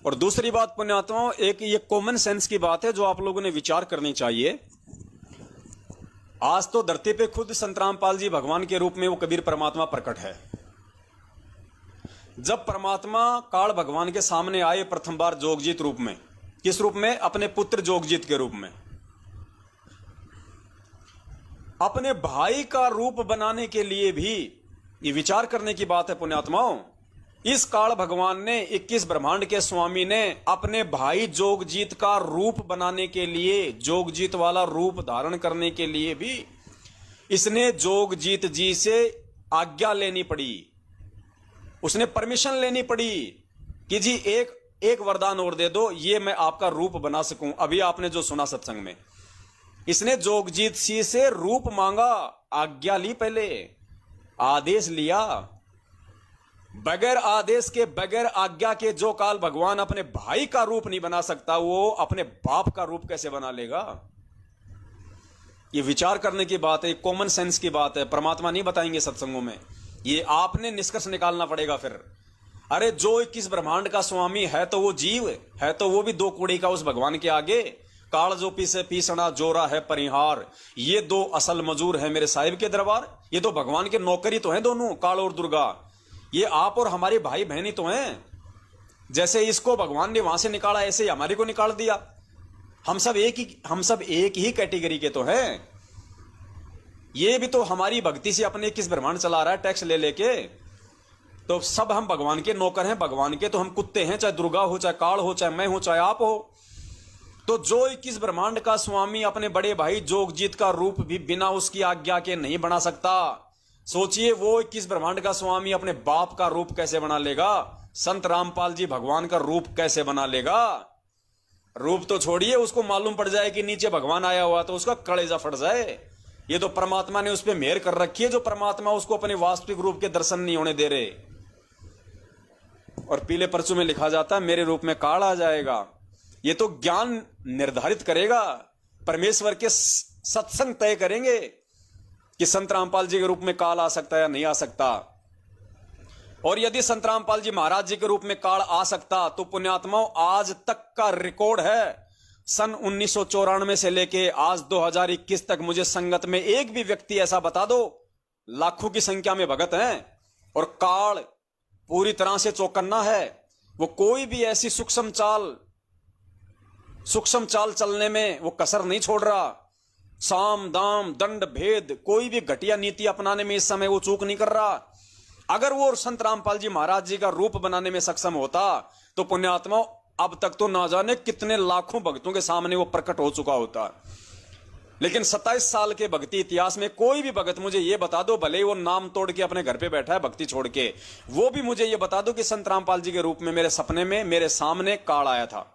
और दूसरी बात पुण्यात्माओं, एक ये कॉमन सेंस की बात है जो आप लोगों ने विचार करनी चाहिए। आज तो धरती पे खुद संत रामपाल जी भगवान के रूप में वो कबीर परमात्मा प्रकट है। जब परमात्मा काल भगवान के सामने आए प्रथम बार जोगजीत रूप में, किस रूप में? अपने पुत्र जोगजीत के रूप में। अपने भाई का रूप बनाने के लिए भी ये विचार करने की बात है पुण्यात्माओं। इस काल भगवान ने 21 ब्रह्मांड के स्वामी ने अपने भाई जोगजीत का रूप बनाने के लिए, जोगजीत वाला रूप धारण करने के लिए भी इसने जोगजीत जी से आज्ञा लेनी पड़ी, उसने परमिशन लेनी पड़ी कि जी एक वरदान और दे दो, ये मैं आपका रूप बना सकूं। अभी आपने जो सुना सत्संग में, इसने जोगजीत जी से रूप मांगा, आज्ञा ली, पहले आदेश लिया। बगैर आदेश के, बगैर आज्ञा के जो काल भगवान अपने भाई का रूप नहीं बना सकता, वो अपने बाप का रूप कैसे बना लेगा? ये विचार करने की बात है, कॉमन सेंस की बात है। परमात्मा नहीं बताएंगे सत्संगों में, ये आपने निष्कर्ष निकालना पड़ेगा फिर। अरे जो 21 ब्रह्मांड का स्वामी है तो वो जीव है, तो वो भी दो कूड़ी का उस भगवान के आगे। काल जो पीसे पीसना जोरा है परिहार, ये दो असल मजूर है मेरे साहिब के दरबार। ये तो भगवान के नौकरी तो हैं दोनों, काल और दुर्गा। ये आप और हमारे भाई बहनी तो हैं। जैसे इसको भगवान ने वहां से निकाला, ऐसे ही हमारे को निकाल दिया। हम सब एक ही कैटेगरी के तो हैं। ये भी तो हमारी भक्ति से अपने 21 ब्रह्मांड चला रहा है, टैक्स ले लेके। तो सब हम भगवान के नौकर हैं, भगवान के तो हम कुत्ते हैं, चाहे दुर्गा हो, चाहे काल हो, चाहे मैं हूं, चाहे आप हो। तो जो 21 ब्रह्मांड का स्वामी अपने बड़े भाई जोगजीत का रूप भी बिना उसकी आज्ञा के नहीं बना सकता, सोचिए वो 21 ब्रह्मांड का स्वामी अपने बाप का रूप कैसे बना लेगा? संत रामपाल जी भगवान का रूप कैसे बना लेगा? रूप तो छोड़िए, उसको मालूम पड़ जाए कि नीचे भगवान आया हुआ तो उसका कलेजा फट जाए। ये तो परमात्मा ने उस पर मेहर कर रखी है, जो परमात्मा उसको अपने वास्तविक रूप के दर्शन नहीं होने दे रहे। और पीले पर्चों में लिखा जाता है मेरे रूप में काल आ जाएगा। ये तो ज्ञान निर्धारित करेगा, परमेश्वर के सत्संग तय करेंगे कि संत रामपाल जी के रूप में काल आ सकता है या नहीं आ सकता। और यदि संत रामपाल जी महाराज जी के रूप में काल आ सकता तो पुण्यात्माओं, आज तक का रिकॉर्ड है, सन 1994 से लेके आज 2021 तक मुझे संगत में एक भी व्यक्ति ऐसा बता दो, लाखों की संख्या में भगत हैं और काल पूरी तरह से चौकन्ना है। वो कोई भी ऐसी सूक्ष्म चाल चलने में वो कसर नहीं छोड़ रहा। साम दाम दंड भेद, कोई भी घटिया नीति अपनाने में इस समय वो चूक नहीं कर रहा। अगर वो संत रामपाल जी महाराज जी का रूप बनाने में सक्षम होता तो पुण्यात्मा अब तक तो ना जाने कितने लाखों भक्तों के सामने वो प्रकट हो चुका होता। लेकिन 27 साल के भक्ति इतिहास में कोई भी भगत मुझे ये बता दो, भले वो नाम तोड़ के अपने घर पे बैठा है भक्ति छोड़ के, वो भी मुझे ये बता दो कि संत रामपाल जी के रूप में मेरे सपने में मेरे सामने काल आया था।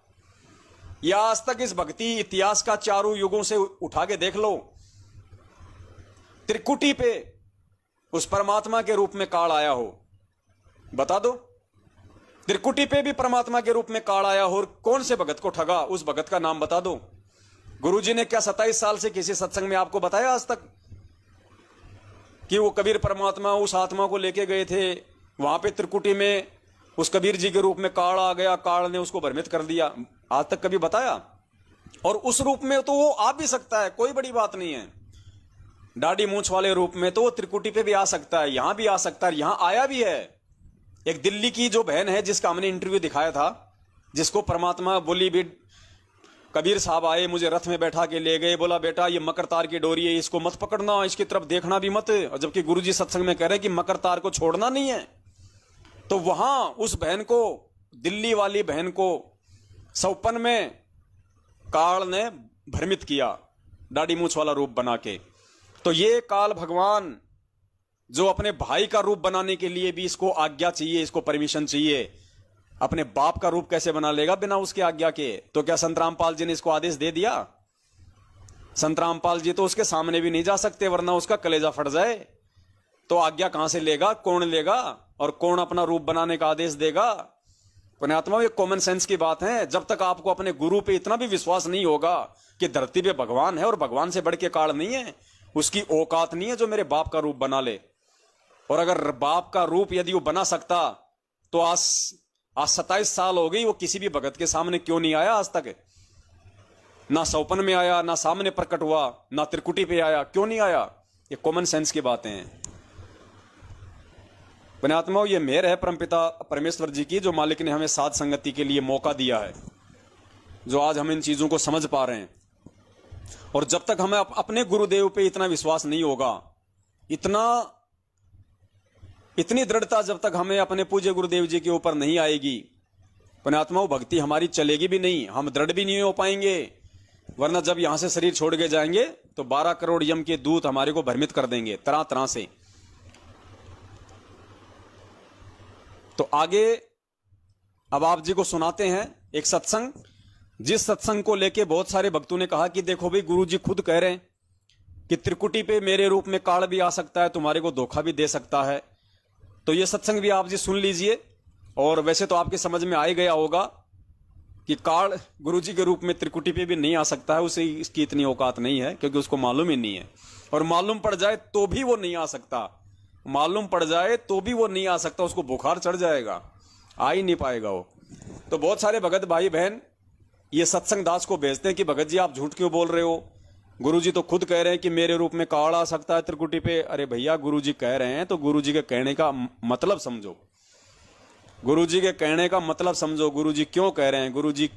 या आज तक इस भक्ति इतिहास का चारों युगों से उठा के देख लो, त्रिकुटी पे उस परमात्मा के रूप में काल आया हो, बता दो। त्रिकुटी पे भी परमात्मा के रूप में काल आया हो, और कौन से भगत को ठगा, उस भगत का नाम बता दो। गुरुजी ने क्या 27 साल से किसी सत्संग में आपको बताया आज तक कि वो कबीर परमात्मा उस आत्मा को लेके गए थे, वहां पे त्रिकुटी में उस कबीर जी के रूप में काल आ गया, काल ने उसको भ्रमित कर दिया? आज तक कभी बताया? और उस रूप में तो वो आ भी सकता है, कोई बड़ी बात नहीं है। दाढ़ी मूंछ वाले रूप में तो वो त्रिकुटी पे भी आ सकता है, यहां भी आ सकता है, यहां आया भी है। एक दिल्ली की जो बहन है जिसका हमने इंटरव्यू दिखाया था, जिसको परमात्मा बोली भी, कबीर साहब आए, मुझे रथ में बैठा के ले गए, बोला बेटा ये मकर तार की डोरी है, इसको मत पकड़ना, इसकी तरफ देखना भी मत। और जबकि गुरुजी सत्संग में कह रहे कि मकर तार को छोड़ना नहीं है। तो वहां उस बहन को, दिल्ली वाली बहन को 54 में काल ने भ्रमित किया, दाढ़ी मूंछ वाला रूप बना के। तो ये काल भगवान जो अपने भाई का रूप बनाने के लिए भी इसको आज्ञा चाहिए, इसको परमिशन चाहिए, अपने बाप का रूप कैसे बना लेगा बिना उसके आज्ञा के? तो क्या संत रामपाल जी ने इसको आदेश दे दिया? संत रामपाल जी तो उसके सामने भी नहीं जा सकते, वरना उसका कलेजा फट जाए। तो आज्ञा कहां से लेगा, कौन लेगा, और कौन अपना रूप बनाने का आदेश देगा? पुण्यात्मा, ये कॉमन सेंस की बात है। जब तक आपको अपने गुरु पे इतना भी विश्वास नहीं होगा कि धरती पे भगवान है और भगवान से बढ़ के काल नहीं है, उसकी औकात नहीं है जो मेरे बाप का रूप बना ले। और अगर बाप का रूप यदि वो बना सकता तो आज आज 27 साल हो गई, वो किसी भी भगत के सामने क्यों नहीं आया आज तक? ना सौपन में आया, ना सामने प्रकट हुआ, ना त्रिकुटी पे आया, क्यों नहीं आया? ये कॉमन सेंस की बातें हैं। पुण्यात्माओं, ये मेहर है परमपिता परमेश्वर जी की, जो मालिक ने हमें साध संगति के लिए मौका दिया है, जो आज हम इन चीजों को समझ पा रहे हैं। और जब तक हमें अपने गुरुदेव पे इतना विश्वास नहीं होगा, इतनी दृढ़ता जब तक हमें अपने पूज्य गुरुदेव जी के ऊपर नहीं आएगी, पुण्यात्माओं, भक्ति हमारी चलेगी भी नहीं, हम दृढ़ भी नहीं हो पाएंगे। वरना जब यहां से शरीर छोड़ के जाएंगे तो 12 करोड़ यम के दूत हमारे को भ्रमित कर देंगे तरह तरह से। तो आगे अब आप जी को सुनाते हैं एक सत्संग, जिस सत्संग को लेके बहुत सारे भक्तों ने कहा कि देखो भाई, गुरु जी खुद कह रहे हैं कि त्रिकुटी पे मेरे रूप में काल भी आ सकता है, तुम्हारे को धोखा भी दे सकता है। तो ये सत्संग भी आप जी सुन लीजिए। और वैसे तो आपके समझ में आ ही गया होगा कि काल गुरु जी के रूप में त्रिकुटी पे भी नहीं आ सकता है, उसे इसकी इतनी औकात नहीं है, क्योंकि उसको मालूम ही नहीं है। और मालूम पड़ जाए तो भी वो नहीं आ सकता, मालूम पड़ जाए तो भी वो नहीं आ सकता, उसको बुखार चढ़ जाएगा, आ ही नहीं पाएगा वो। तो बहुत सारे भगत भाई बहन ये सत्संग दास को भेजते हैं कि भगत जी आप झूठ क्यों बोल रहे हो, गुरुजी तो खुद कह रहे हैं कि मेरे रूप में काल आ सकता है त्रिकुटी पे। अरे भैया, गुरुजी कह रहे हैं तो गुरुजी के कहने का मतलब समझो, गुरुजी के कहने का मतलब समझो, गुरुजी क्यों कह रहे हैं, गुरुजी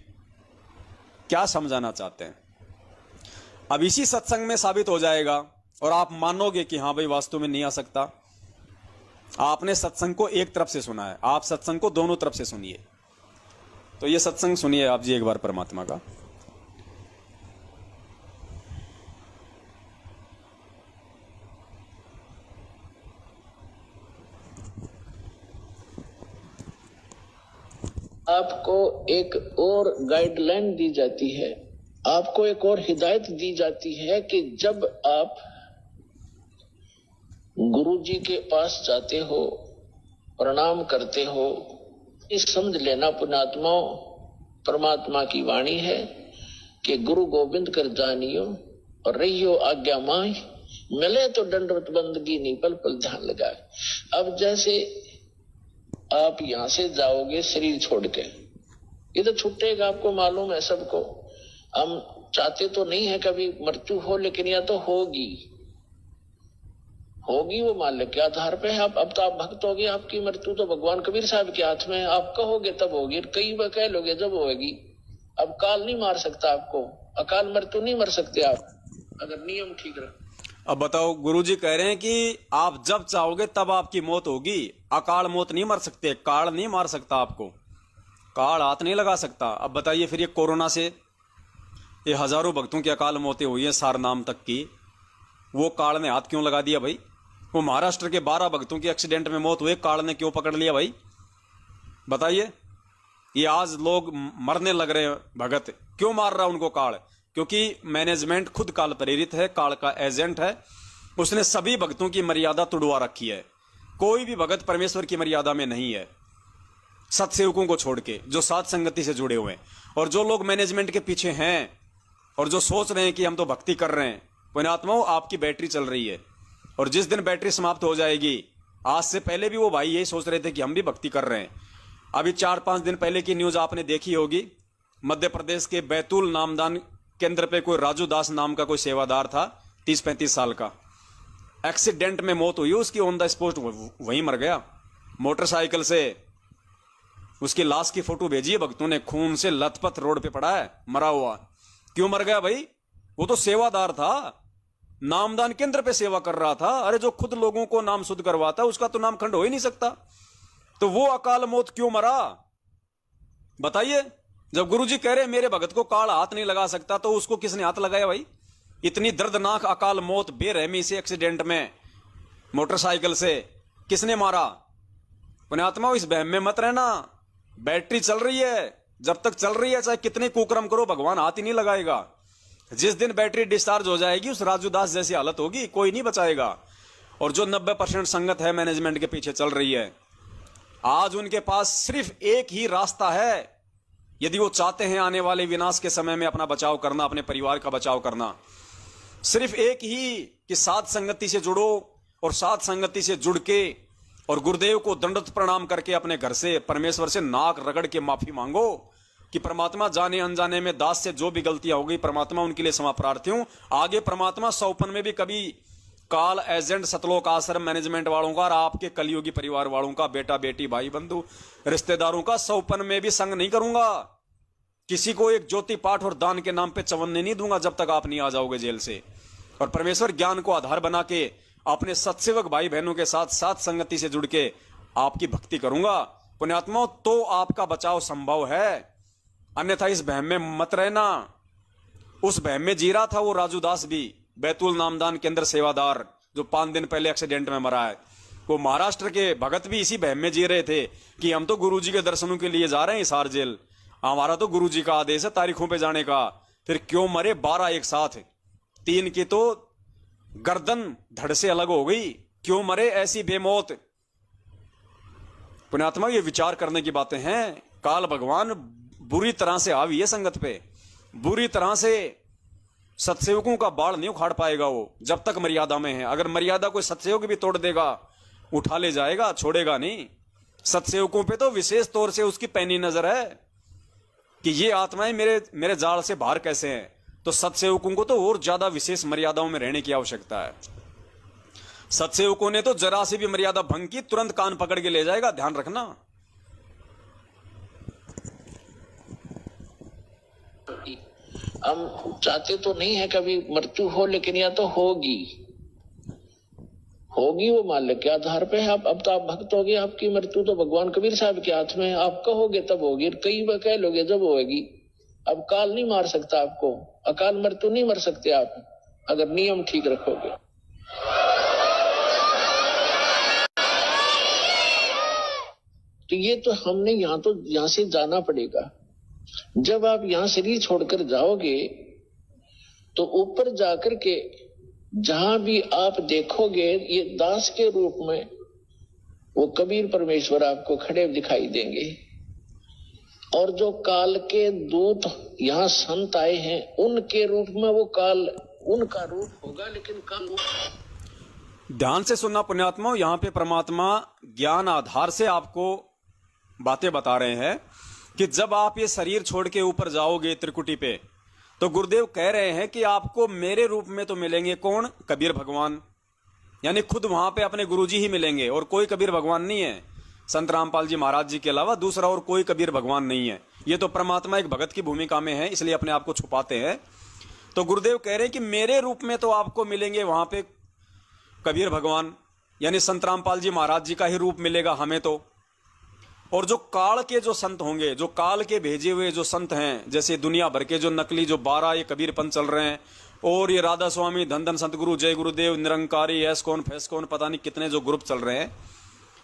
क्या समझाना चाहते हैं। अब इसी सत्संग में साबित हो जाएगा और आप मानोगे कि हाँ भाई वास्तव में नहीं आ सकता। आपने सत्संग को एक तरफ से सुना है, आप सत्संग को दोनों तरफ से सुनिए। तो ये सत्संग सुनिए आप जी एक बार परमात्मा का। आपको एक और गाइडलाइन दी जाती है, आपको एक और हिदायत दी जाती है कि जब आप गुरु जी के पास जाते हो, प्रणाम करते हो, इस समझ लेना पुण्यात्माओं, परमात्मा की वाणी है कि गुरु गोविंद कर जानियो और रहियो आज्ञा माई, मिले तो दंडवत बंदगी नहीं पल पल ध्यान लगाए। अब जैसे आप यहां से जाओगे शरीर छोड़ के, ये तो छूटेगा, आपको मालूम है सबको। हम चाहते तो नहीं है कभी मृत्यु हो, लेकिन या तो होगी वो मालिक के आधार पे है। अब तो आप भक्त होगे, आपकी मृत्यु तो भगवान कबीर साहब के हाथ में है, आप कहोगे तब होगी, कई बार कह लोगे जब होगी। अब काल नहीं मार सकता आपको, अकाल मृत्यु नहीं मर सकते आप, अगर नियम ठीक रहे। अब बताओ, गुरुजी कह रहे हैं कि आप जब चाहोगे तब आपकी मौत होगी, अकाल मौत नहीं मर सकते, काल नहीं मार सकता आपको, काल हाथ नहीं लगा सकता। अब बताइए फिर ये कोरोना से ये हजारों भक्तों की अकाल मौतें हुई हैं, सारनाम तक की, वो काल ने हाथ क्यों लगा दिया भाई? वो महाराष्ट्र के 12 भक्तों की एक्सीडेंट में मौत हुए, काल ने क्यों पकड़ लिया भाई? बताइए। ये आज लोग मरने लग रहे हैं, भगत क्यों मार रहा है उनको काल? क्योंकि मैनेजमेंट खुद काल प्रेरित है, काल का एजेंट है, उसने सभी भक्तों की मर्यादा तुड़वा रखी है। कोई भी भगत परमेश्वर की मर्यादा में नहीं है, सत्सेवकों को छोड़ के, जो साध संगति से जुड़े हुए हैं। और जो लोग मैनेजमेंट के पीछे हैं और जो सोच रहे हैं कि हम तो भक्ति कर रहे हैं, पुण्यात्माओं आपकी बैटरी चल रही है, और जिस दिन बैटरी समाप्त हो जाएगी, आज से पहले भी वो भाई यही सोच रहे थे कि हम भी भक्ति कर रहे हैं। अभी 4-5 दिन पहले की न्यूज आपने देखी होगी, मध्य प्रदेश के बैतूल नामदान केंद्र पे कोई राजू दास नाम का कोई सेवादार था, 30-35 साल का, एक्सीडेंट में मौत हुई उसकी, ऑन द स्पॉट वहीं मर गया। मोटरसाइकिल से उसकी लाश की फोटो भेजी है भक्तों ने, खून से लथपथ रोड पे पड़ा है, मरा हुआ। क्यों मर गया भाई? वो तो सेवादार था, नामदान केंद्र पे सेवा कर रहा था। अरे जो खुद लोगों को नाम शुद्ध करवाता है उसका तो नाम खंड हो ही नहीं सकता, तो वो अकाल मौत क्यों मरा? बताइए। जब गुरुजी कह रहे मेरे भगत को काल हाथ नहीं लगा सकता, तो उसको किसने हाथ लगाया भाई? इतनी दर्दनाक अकाल मौत बेरहमी से एक्सीडेंट में मोटरसाइकिल से किसने मारा? पुण्यात्मा इस बहम में मत रहना, बैटरी चल रही है, जब तक चल रही है चाहे कितने कुकर्म करो भगवान हाथ ही नहीं लगाएगा। जिस दिन बैटरी डिस्चार्ज हो जाएगी उस राजू दास जैसी हालत होगी, कोई नहीं बचाएगा। और जो 90% संगत है मैनेजमेंट के पीछे चल रही है, आज उनके पास सिर्फ एक ही रास्ता है, यदि वो चाहते हैं आने वाले विनाश के समय में अपना बचाव करना, अपने परिवार का बचाव करना, सिर्फ एक ही कि साध संगति से जुड़ो, और साध संगति से जुड़ के और गुरुदेव को दंडवत प्रणाम करके अपने घर से परमेश्वर से नाक रगड़ के माफी मांगो कि परमात्मा जाने अनजाने में दास से जो भी गलतियां हो गई परमात्मा उनके लिए क्षमा प्रार्थी हूं। आगे परमात्मा सौपन में भी कभी काल एजेंट सतलोक आश्रम मैनेजमेंट वालों का और आपके कलयुगी परिवार वालों का, बेटा बेटी भाई बंधु रिश्तेदारों का सौपन में भी संग नहीं करूंगा। किसी को एक ज्योति पाठ और दान के नाम पे चवन्ने नहीं दूंगा जब तक आप नहीं आ जाओगे जेल से। और परमेश्वर ज्ञान को आधार बना के अपने सत्सेवक भाई बहनों के साथ साथ संगति से जुड़ के आपकी भक्ति करूंगा पुण्यात्माओं, तो आपका बचाव संभव है। अन्यथा इस बहम में मत रहना। उस बहम में जी रहा था वो राजू दास भी, बैतूल नामदान के अंदर सेवादार, जो 5 दिन पहले एक्सीडेंट में मरा है। वो महाराष्ट्र के भगत भी इसी बहम में जी रहे थे कि हम तो गुरुजी के दर्शनों के लिए जा रहे हैं हिसार जेल, हमारा तो गुरुजी का आदेश है तारीखों पे जाने का। फिर क्यों मरे 12 एक साथ, 3 की तो गर्दन धड़ से अलग हो गई, क्यों मरे ऐसी बेमौत। पुण्यात्मा ये विचार करने की बातें हैं। काल भगवान बुरी तरह से हावी है संगत पे, बुरी तरह से सत्सेवकों का बाल नहीं उखाड़ पाएगा वो जब तक मर्यादा में है। अगर मर्यादा कोई सत्सेवक भी तोड़ देगा उठा ले जाएगा, छोड़ेगा नहीं। सत्सेवकों पे तो विशेष तौर से उसकी पैनी नजर है कि ये आत्माएं मेरे जाल से बाहर कैसे हैं। तो सत्सेवकों को तो और ज्यादा विशेष मर्यादाओं में रहने की आवश्यकता है। सत्सेवकों ने तो जरा से भी मर्यादा भंग की तुरंत कान पकड़ के ले जाएगा, ध्यान रखना। हम चाहते तो नहीं है कभी मृत्यु हो, लेकिन या तो होगी वो माल्य के आधार पे है। अब तो आप भक्त हो गए, आपकी मृत्यु तो भगवान कबीर साहब के हाथ में है। आप कहोगे तब होगी, कई बार कह लोगे जब होगी। अब काल नहीं मार सकता आपको, अकाल मृत्यु नहीं मर सकते आप अगर नियम ठीक रखोगे। तो ये तो हमने यहाँ से जाना पड़ेगा। जब आप यहाँ शरीर छोड़कर जाओगे तो ऊपर जाकर के जहां भी आप देखोगे ये दास के रूप में वो कबीर परमेश्वर आपको खड़े दिखाई देंगे। और जो काल के दूत यहाँ संत आए हैं उनके रूप में वो काल उनका रूप होगा, लेकिन काल ध्यान से सुनना पुण्यात्मा। यहां पे परमात्मा ज्ञान आधार से आपको बातें बता रहे हैं कि जब आप ये शरीर छोड़ के ऊपर जाओगे त्रिकुटी पे, तो गुरुदेव कह रहे हैं कि आपको मेरे रूप में तो मिलेंगे कौन? कबीर भगवान, यानी खुद वहां पे अपने गुरुजी ही मिलेंगे और कोई कबीर भगवान नहीं है। संत रामपाल जी महाराज जी के अलावा दूसरा और कोई कबीर भगवान नहीं है। ये तो परमात्मा एक भगत की भूमिका में है, इसलिए अपने आप को छुपाते हैं। तो गुरुदेव कह रहे हैं कि मेरे रूप में तो आपको मिलेंगे वहां पे कबीर भगवान, यानी संत रामपाल जी महाराज जी का ही रूप मिलेगा हमें तो। और जो काल के जो संत होंगे, जो काल के भेजे हुए जो संत हैं, जैसे दुनिया भर के जो नकली जो 12 ये कबीर पंथ चल रहे हैं, और ये राधा स्वामी, धन धन संत गुरु, जय गुरुदेव, निरंकारी, एस कौन फैस कौन, पता नहीं कितने जो ग्रुप चल रहे हैं,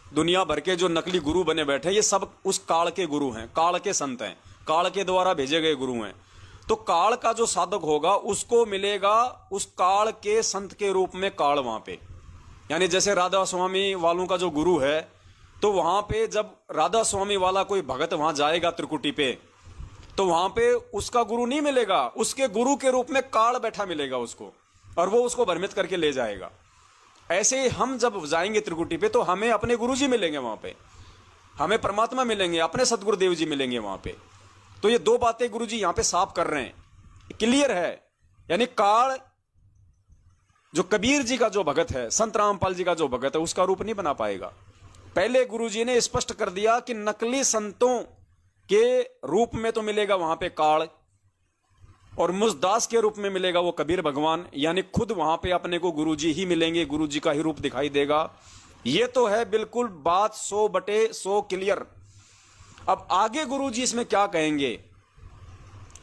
दुनिया भर के जो नकली गुरु बने बैठे, ये सब उस काल के गुरु हैं, काल के संत हैं, काल के द्वारा भेजे गए गुरु हैं। तो काल का जो साधक होगा उसको मिलेगा उस काल के संत के रूप में काल वहां पे। यानी जैसे राधा स्वामी वालों का जो गुरु है, तो वहां पे जब राधा स्वामी वाला कोई भगत वहां जाएगा त्रिकुटी पे, तो वहां पे उसका गुरु नहीं मिलेगा, उसके गुरु के रूप में काल बैठा मिलेगा उसको, और वो उसको भ्रमित करके ले जाएगा। ऐसे ही हम जब जाएंगे त्रिकुटी पे तो हमें अपने गुरुजी मिलेंगे वहां पे, हमें परमात्मा मिलेंगे, अपने सतगुरुदेव जी मिलेंगे वहां पे। तो ये 2 बातें गुरुजी यहां पे साफ कर रहे हैं, क्लियर है। यानी काल जो कबीर जी का जो भगत है, संत रामपाल जी का जो भगत है, उसका रूप नहीं बना पाएगा। पहले गुरुजी ने स्पष्ट कर दिया कि नकली संतों के रूप में तो मिलेगा वहां पे काल, और मुझदास के रूप में मिलेगा वो कबीर भगवान। यानी खुद वहां पे अपने को गुरुजी ही मिलेंगे, गुरुजी का ही रूप दिखाई देगा। ये तो है बिल्कुल बात 100/100 क्लियर। अब आगे गुरुजी इसमें क्या कहेंगे?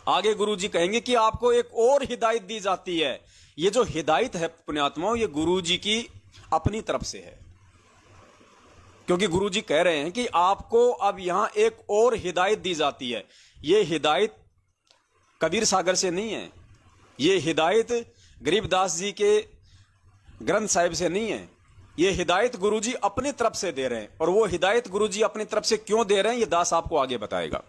आगे गुरुजी कहेंगे कि आपको एक और हिदायत दी जाती है। ये जो हिदायत है पुण्यात्माओं, ये गुरुजी की अपनी तरफ से है, क्योंकि गुरुजी कह रहे हैं कि आपको अब यहां एक और हिदायत दी जाती है। ये हिदायत कबीर सागर से नहीं है, ये हिदायत गरीबदास जी के ग्रंथ साहिब से नहीं है, ये हिदायत गुरुजी अपनी तरफ से दे रहे हैं। और वो हिदायत गुरुजी अपनी तरफ से क्यों दे रहे हैं, ये दास आपको आगे बताएगा।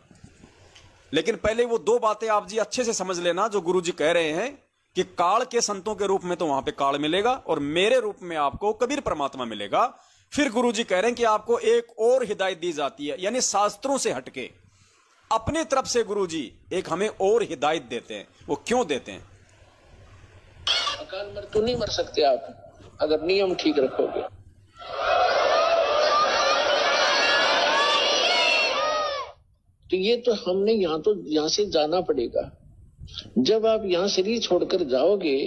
लेकिन पहले वो 2 बातें आप जी अच्छे से समझ लेना जो गुरुजी कह रहे हैं कि काल के संतों के रूप में तो वहां पे काल मिलेगा, और मेरे रूप में आपको कबीर परमात्मा मिलेगा। फिर गुरुजी कह रहे हैं कि आपको एक और हिदायत दी जाती है, यानी शास्त्रों से हटके अपने तरफ से गुरुजी एक हमें और हिदायत देते हैं। वो क्यों देते हैं? अकाल मृत्यु नहीं मर सकते आप अगर नियम ठीक रखोगे। तो ये तो हमने यहां से जाना पड़ेगा। जब आप यहां शरीर छोड़कर जाओगे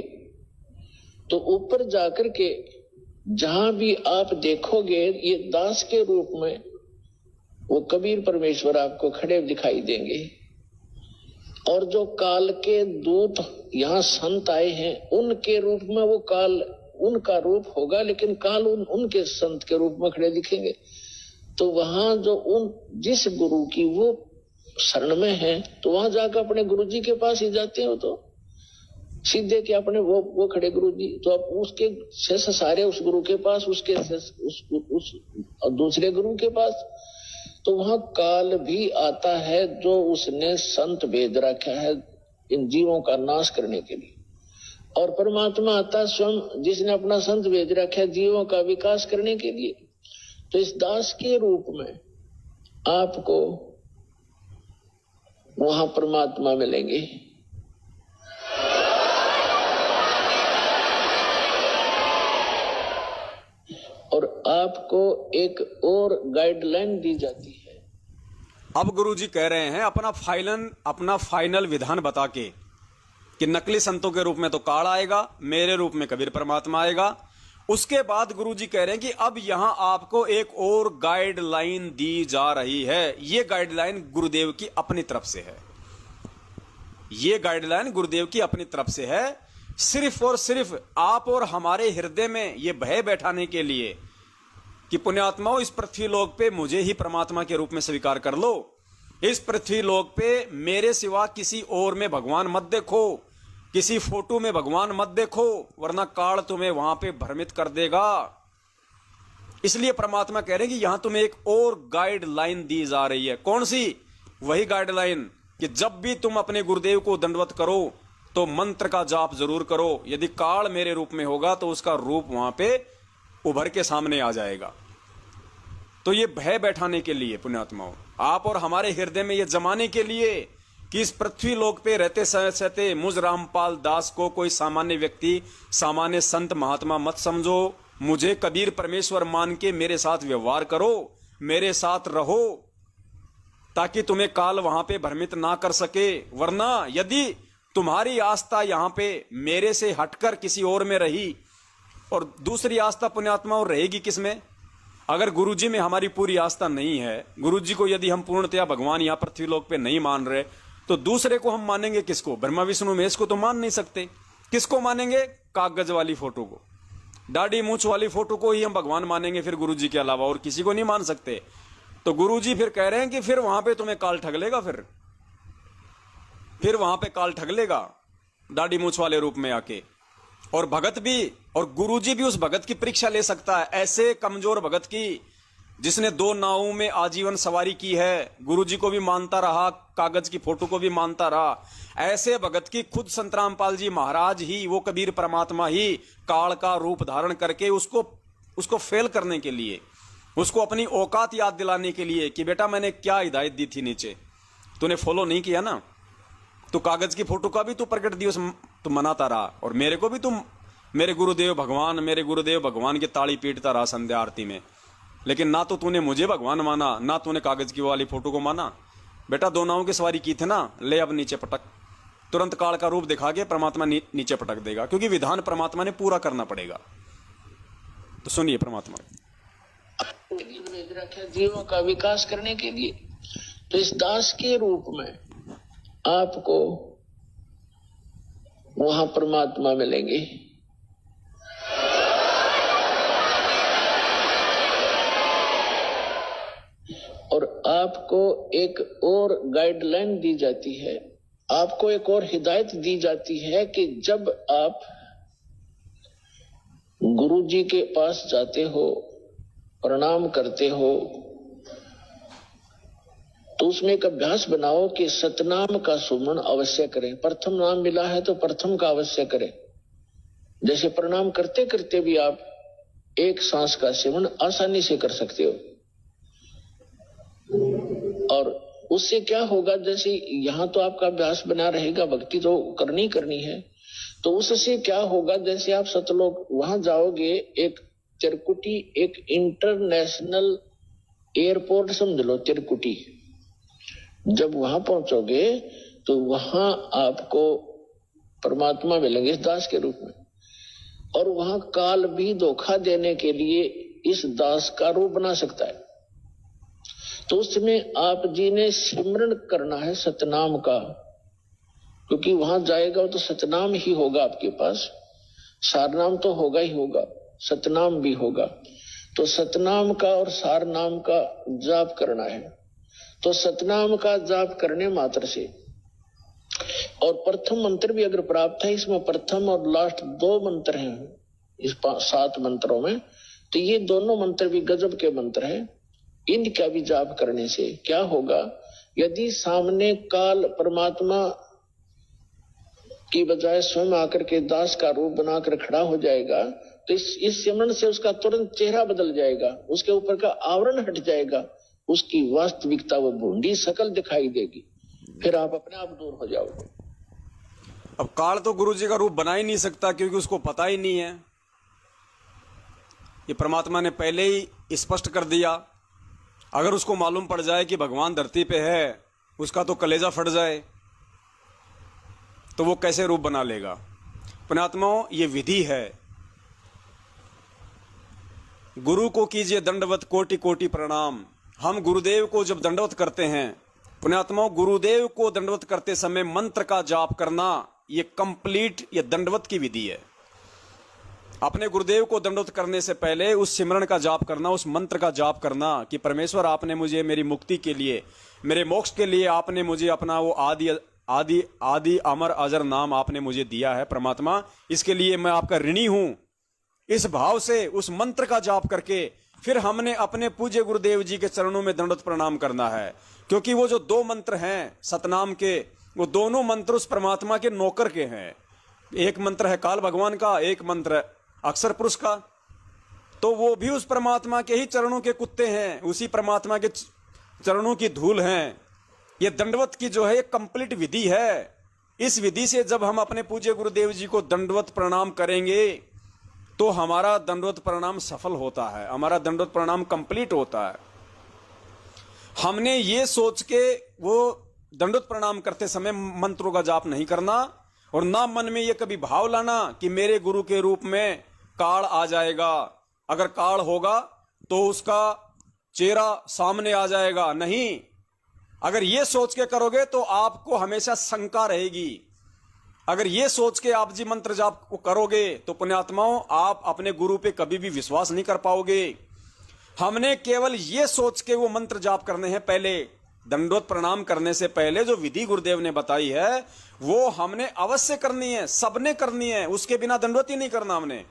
तो ऊपर जाकर के जहां भी आप देखोगे ये दास के रूप में वो कबीर परमेश्वर आपको खड़े दिखाई देंगे। और जो काल के दूत यहाँ संत आए हैं उनके रूप में वो काल उनका रूप होगा, लेकिन काल उनके संत के रूप में खड़े दिखेंगे। तो वहां जो जिस गुरु की वो शरण में है तो वहां जाकर अपने गुरुजी के पास ही जाते हो तो सीधे के अपने वो खड़े गुरुजी, तो आप उसके से सारे उस गुरु के पास, उसके उस दूसरे गुरु के पास। तो वहां काल भी आता है जो उसने संत भेज रखा है इन जीवों का नाश करने के लिए, और परमात्मा आता है स्वयं जिसने अपना संत भेज रखा है जीवों का विकास करने के लिए। तो इस दास के रूप में आपको वहां परमात्मा मिलेंगे। और आपको एक और गाइडलाइन दी जाती है। अब गुरुजी कह रहे हैं अपना फाइनल विधान बता के कि नकली संतों के रूप में तो काल आएगा, मेरे रूप में कबीर परमात्मा आएगा। उसके बाद गुरुजी कह रहे हैं कि अब यहां आपको एक और गाइडलाइन दी जा रही है। ये गाइडलाइन गुरुदेव की अपनी तरफ से है। ये गाइडलाइन गुरुदेव की अपनी तरफ से है, सिर्फ और सिर्फ आप और हमारे हृदय में ये भय बैठाने के लिए कि पुण्यात्माओं इस पृथ्वी लोक पे मुझे ही परमात्मा के रूप में स्वीकार कर लो। इस पृथ्वी लोक पे मेरे सिवा किसी और में भगवान मत देखो, किसी फोटो में भगवान मत देखो, वरना काल तुम्हें वहां पे भ्रमित कर देगा। इसलिए परमात्मा कह रहे हैं कि यहां तुम्हें एक और गाइडलाइन दी जा रही है। कौन सी? वही गाइडलाइन कि जब भी तुम अपने गुरुदेव को दंडवत करो तो मंत्र का जाप जरूर करो। यदि काल मेरे रूप में होगा तो उसका रूप वहां पे उभर के सामने आ जाएगा। तो ये भय बैठाने के लिए पुण्यात्माओं, आप और हमारे हृदय में ये जमाने के लिए कि इस पृथ्वी लोक पे रहते सहते मुझ रामपाल दास को कोई सामान्य व्यक्ति, सामान्य संत महात्मा मत समझो। मुझे कबीर परमेश्वर मान के मेरे साथ व्यवहार करो, मेरे साथ रहो, ताकि तुम्हें काल वहां पे भ्रमित ना कर सके। वरना यदि तुम्हारी आस्था यहां पे मेरे से हटकर किसी और में रही, और दूसरी आस्था पुण्यात्मा और रहेगी किसमें? अगर गुरुजी में हमारी पूरी आस्था नहीं है, गुरुजी को यदि हम पूर्णतया भगवान यहां पृथ्वी लोक पे नहीं मान रहे, तो दूसरे को हम मानेंगे किसको? ब्रह्मा विष्णु महेश को तो मान नहीं सकते। किसको मानेंगे? कागज वाली फोटो को, दाढ़ी मूछ वाली फोटो को ही हम भगवान मानेंगे फिर गुरुजी के अलावा, और किसी को नहीं मान सकते। तो गुरुजी फिर कह रहे हैं कि फिर वहां पे तुम्हें काल ठग लेगा, फिर वहां पे काल ठग लेगा दाढ़ी मूछ वाले रूप में आके। और भगत भी, और गुरुजी भी उस भगत की परीक्षा ले सकता है, ऐसे कमजोर भगत की जिसने 2 नावों में आजीवन सवारी की है, गुरुजी को भी मानता रहा, कागज की फोटो को भी मानता रहा। ऐसे भगत की खुद संत रामपाल जी महाराज ही, वो कबीर परमात्मा ही काल का रूप धारण करके उसको फेल करने के लिए, उसको अपनी औकात याद दिलाने के लिए कि बेटा मैंने क्या हिदायत दी थी नीचे, तूने फॉलो नहीं किया ना, तो कागज की फोटो का भी तू प्रकट दिवस तू मनाता रहा, और मेरे को भी तुम मेरे गुरुदेव भगवान की ताली पीटता रहा संध्या आरती में। लेकिन ना तो तूने मुझे भगवान माना, ना तूने कागज की वाली फोटो को माना। बेटा 2 नावों की सवारी की थी ना, ले अब नीचे पटक। तुरंत काल का रूप दिखा के परमात्मा नीचे पटक देगा, क्योंकि विधान परमात्मा ने पूरा करना पड़ेगा। तो सुनिए परमात्मा जीवों का विकास करने के लिए। तो इस दास के रूप में आपको वहां परमात्मा मिलेंगे। और आपको एक और गाइडलाइन दी जाती है, आपको एक और हिदायत दी जाती है कि जब आप गुरुजी के पास जाते हो, प्रणाम करते हो, तो उसमें एक अभ्यास बनाओ कि सतनाम का सुमन अवश्य करें। प्रथम नाम मिला है तो प्रथम का अवश्य करें। जैसे प्रणाम करते करते भी आप एक सांस का सेवन आसानी से कर सकते हो। और उससे क्या होगा, जैसे यहाँ तो आपका अभ्यास बना रहेगा, भक्ति तो करनी है, तो उससे क्या होगा, जैसे आप सतलोक वहां जाओगे, एक तिरकुटी एक इंटरनेशनल एयरपोर्ट समझ लो तिरकुटी, जब वहां पहुंचोगे तो वहां आपको परमात्मा मिलेंगे इस दास के रूप में, और वहां काल भी धोखा देने के लिए इस दास का रूप बना सकता है। तो उसमें आप जी ने सिमरन करना है सतनाम का, क्योंकि वहां जाएगा तो सतनाम ही होगा आपके पास, सारनाम तो होगा ही होगा, सतनाम भी होगा। तो सतनाम का और सारनाम का जाप करना है। तो सतनाम का जाप करने मात्र से, और प्रथम मंत्र भी अगर प्राप्त है, इसमें प्रथम और लास्ट 2 मंत्र हैं इस 7 मंत्रों में, तो ये दोनों मंत्र भी गजब के मंत्र हैं। इनका भी जाप करने से क्या होगा, यदि सामने काल परमात्मा की बजाय स्वयं आकर के दास का रूप बनाकर खड़ा हो जाएगा, तो इस सिमरन से उसका तुरंत चेहरा बदल जाएगा, उसके ऊपर का आवरण हट जाएगा, उसकी वास्तविकता वो भूंडी शकल दिखाई देगी, फिर आप अपने आप दूर हो जाओगे। अब काल तो गुरु जी का रूप बना ही नहीं सकता, क्योंकि उसको पता ही नहीं है। ये परमात्मा ने पहले ही स्पष्ट कर दिया। अगर उसको मालूम पड़ जाए कि भगवान धरती पे है, उसका तो कलेजा फट जाए, तो वो कैसे रूप बना लेगा। पुण्यात्माओं, ये विधि है। गुरु को कीजिए दंडवत कोटि कोटि प्रणाम। हम गुरुदेव को जब दंडवत करते हैं, पुण्यात्माओं, गुरुदेव को दंडवत करते समय मंत्र का जाप करना, ये कंप्लीट ये दंडवत की विधि है। अपने गुरुदेव को दंडवत करने से पहले उस सिमरन का जाप करना, उस मंत्र का जाप करना कि परमेश्वर आपने मुझे मेरी मुक्ति के लिए, मेरे मोक्ष के लिए आपने मुझे अपना वो आदि आदि आदि अमर अजर नाम आपने मुझे दिया है परमात्मा, इसके लिए मैं आपका ऋणी हूं। इस भाव से उस मंत्र का जाप करके फिर हमने अपने पूज्य गुरुदेव जी के चरणों में दंडवत प्रणाम करना है। क्योंकि वो जो 2 मंत्र हैं सतनाम के, वो दोनों मंत्र उस परमात्मा के नौकर के हैं। एक मंत्र है काल भगवान का, एक मंत्र अक्षर पुरुष का, तो वो भी उस परमात्मा के ही चरणों के कुत्ते हैं, उसी परमात्मा के चरणों की धूल हैं। ये दंडवत की जो है एक कंप्लीट विधि है। इस विधि से जब हम अपने पूज्य गुरुदेव जी को दंडवत प्रणाम करेंगे तो हमारा दंडवत प्रणाम सफल होता है, हमारा दंडवत प्रणाम कंप्लीट होता है। हमने ये सोच के वो दंडवत प्रणाम करते समय मंत्रों का जाप नहीं करना, और ना मन में ये कभी भाव लाना कि मेरे गुरु के रूप में काल आ जाएगा, अगर काल होगा तो उसका चेहरा सामने आ जाएगा। नहीं, अगर ये सोच के करोगे तो आपको हमेशा शंका रहेगी। अगर ये सोच के आप जी मंत्र जाप को करोगे तो पुण्यात्माओं, आप अपने गुरु पे कभी भी विश्वास नहीं कर पाओगे। हमने केवल ये सोच के वो मंत्र जाप करने हैं। पहले दंडवत प्रणाम करने से पहले जो विधि गुरुदेव ने बताई है वो हमने अवश्य करनी है, सबने करनी है, उसके बिना दंडवत ही नहीं करना हमने।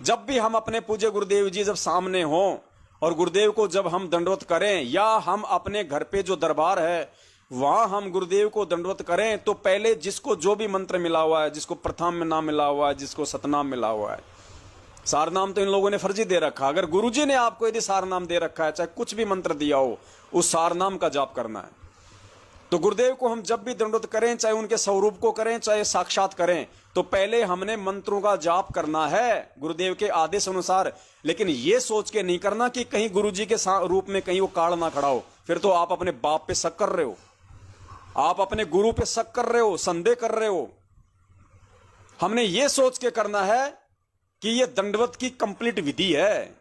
जब भी हम अपने पूज्य गुरुदेव जी जब सामने हों और गुरुदेव को जब हम दंडवत करें, या हम अपने घर पे जो दरबार है वहां हम गुरुदेव को दंडवत करें, तो पहले जिसको जो भी मंत्र मिला हुआ है, जिसको प्रथम में नाम मिला हुआ है, जिसको सतनाम मिला हुआ है, सारनाम तो इन लोगों ने फर्जी दे रखा। अगर गुरुजी ने आपको यदि सारनाम दे रखा है, चाहे कुछ भी मंत्र दिया हो, उस सारनाम का जाप करना है। तो गुरुदेव को हम जब भी दंडवत करें, चाहे उनके स्वरूप को करें चाहे साक्षात करें, तो पहले हमने मंत्रों का जाप करना है गुरुदेव के आदेश अनुसार। लेकिन यह सोच के नहीं करना कि कहीं गुरुजी के रूप में कहीं वो काल ना खड़ा हो, फिर तो आप अपने बाप पे शक कर रहे हो, आप अपने गुरु पे शक कर रहे हो, संदेह कर रहे हो। हमने ये सोच के करना है कि ये दंडवत की कंप्लीट विधि है,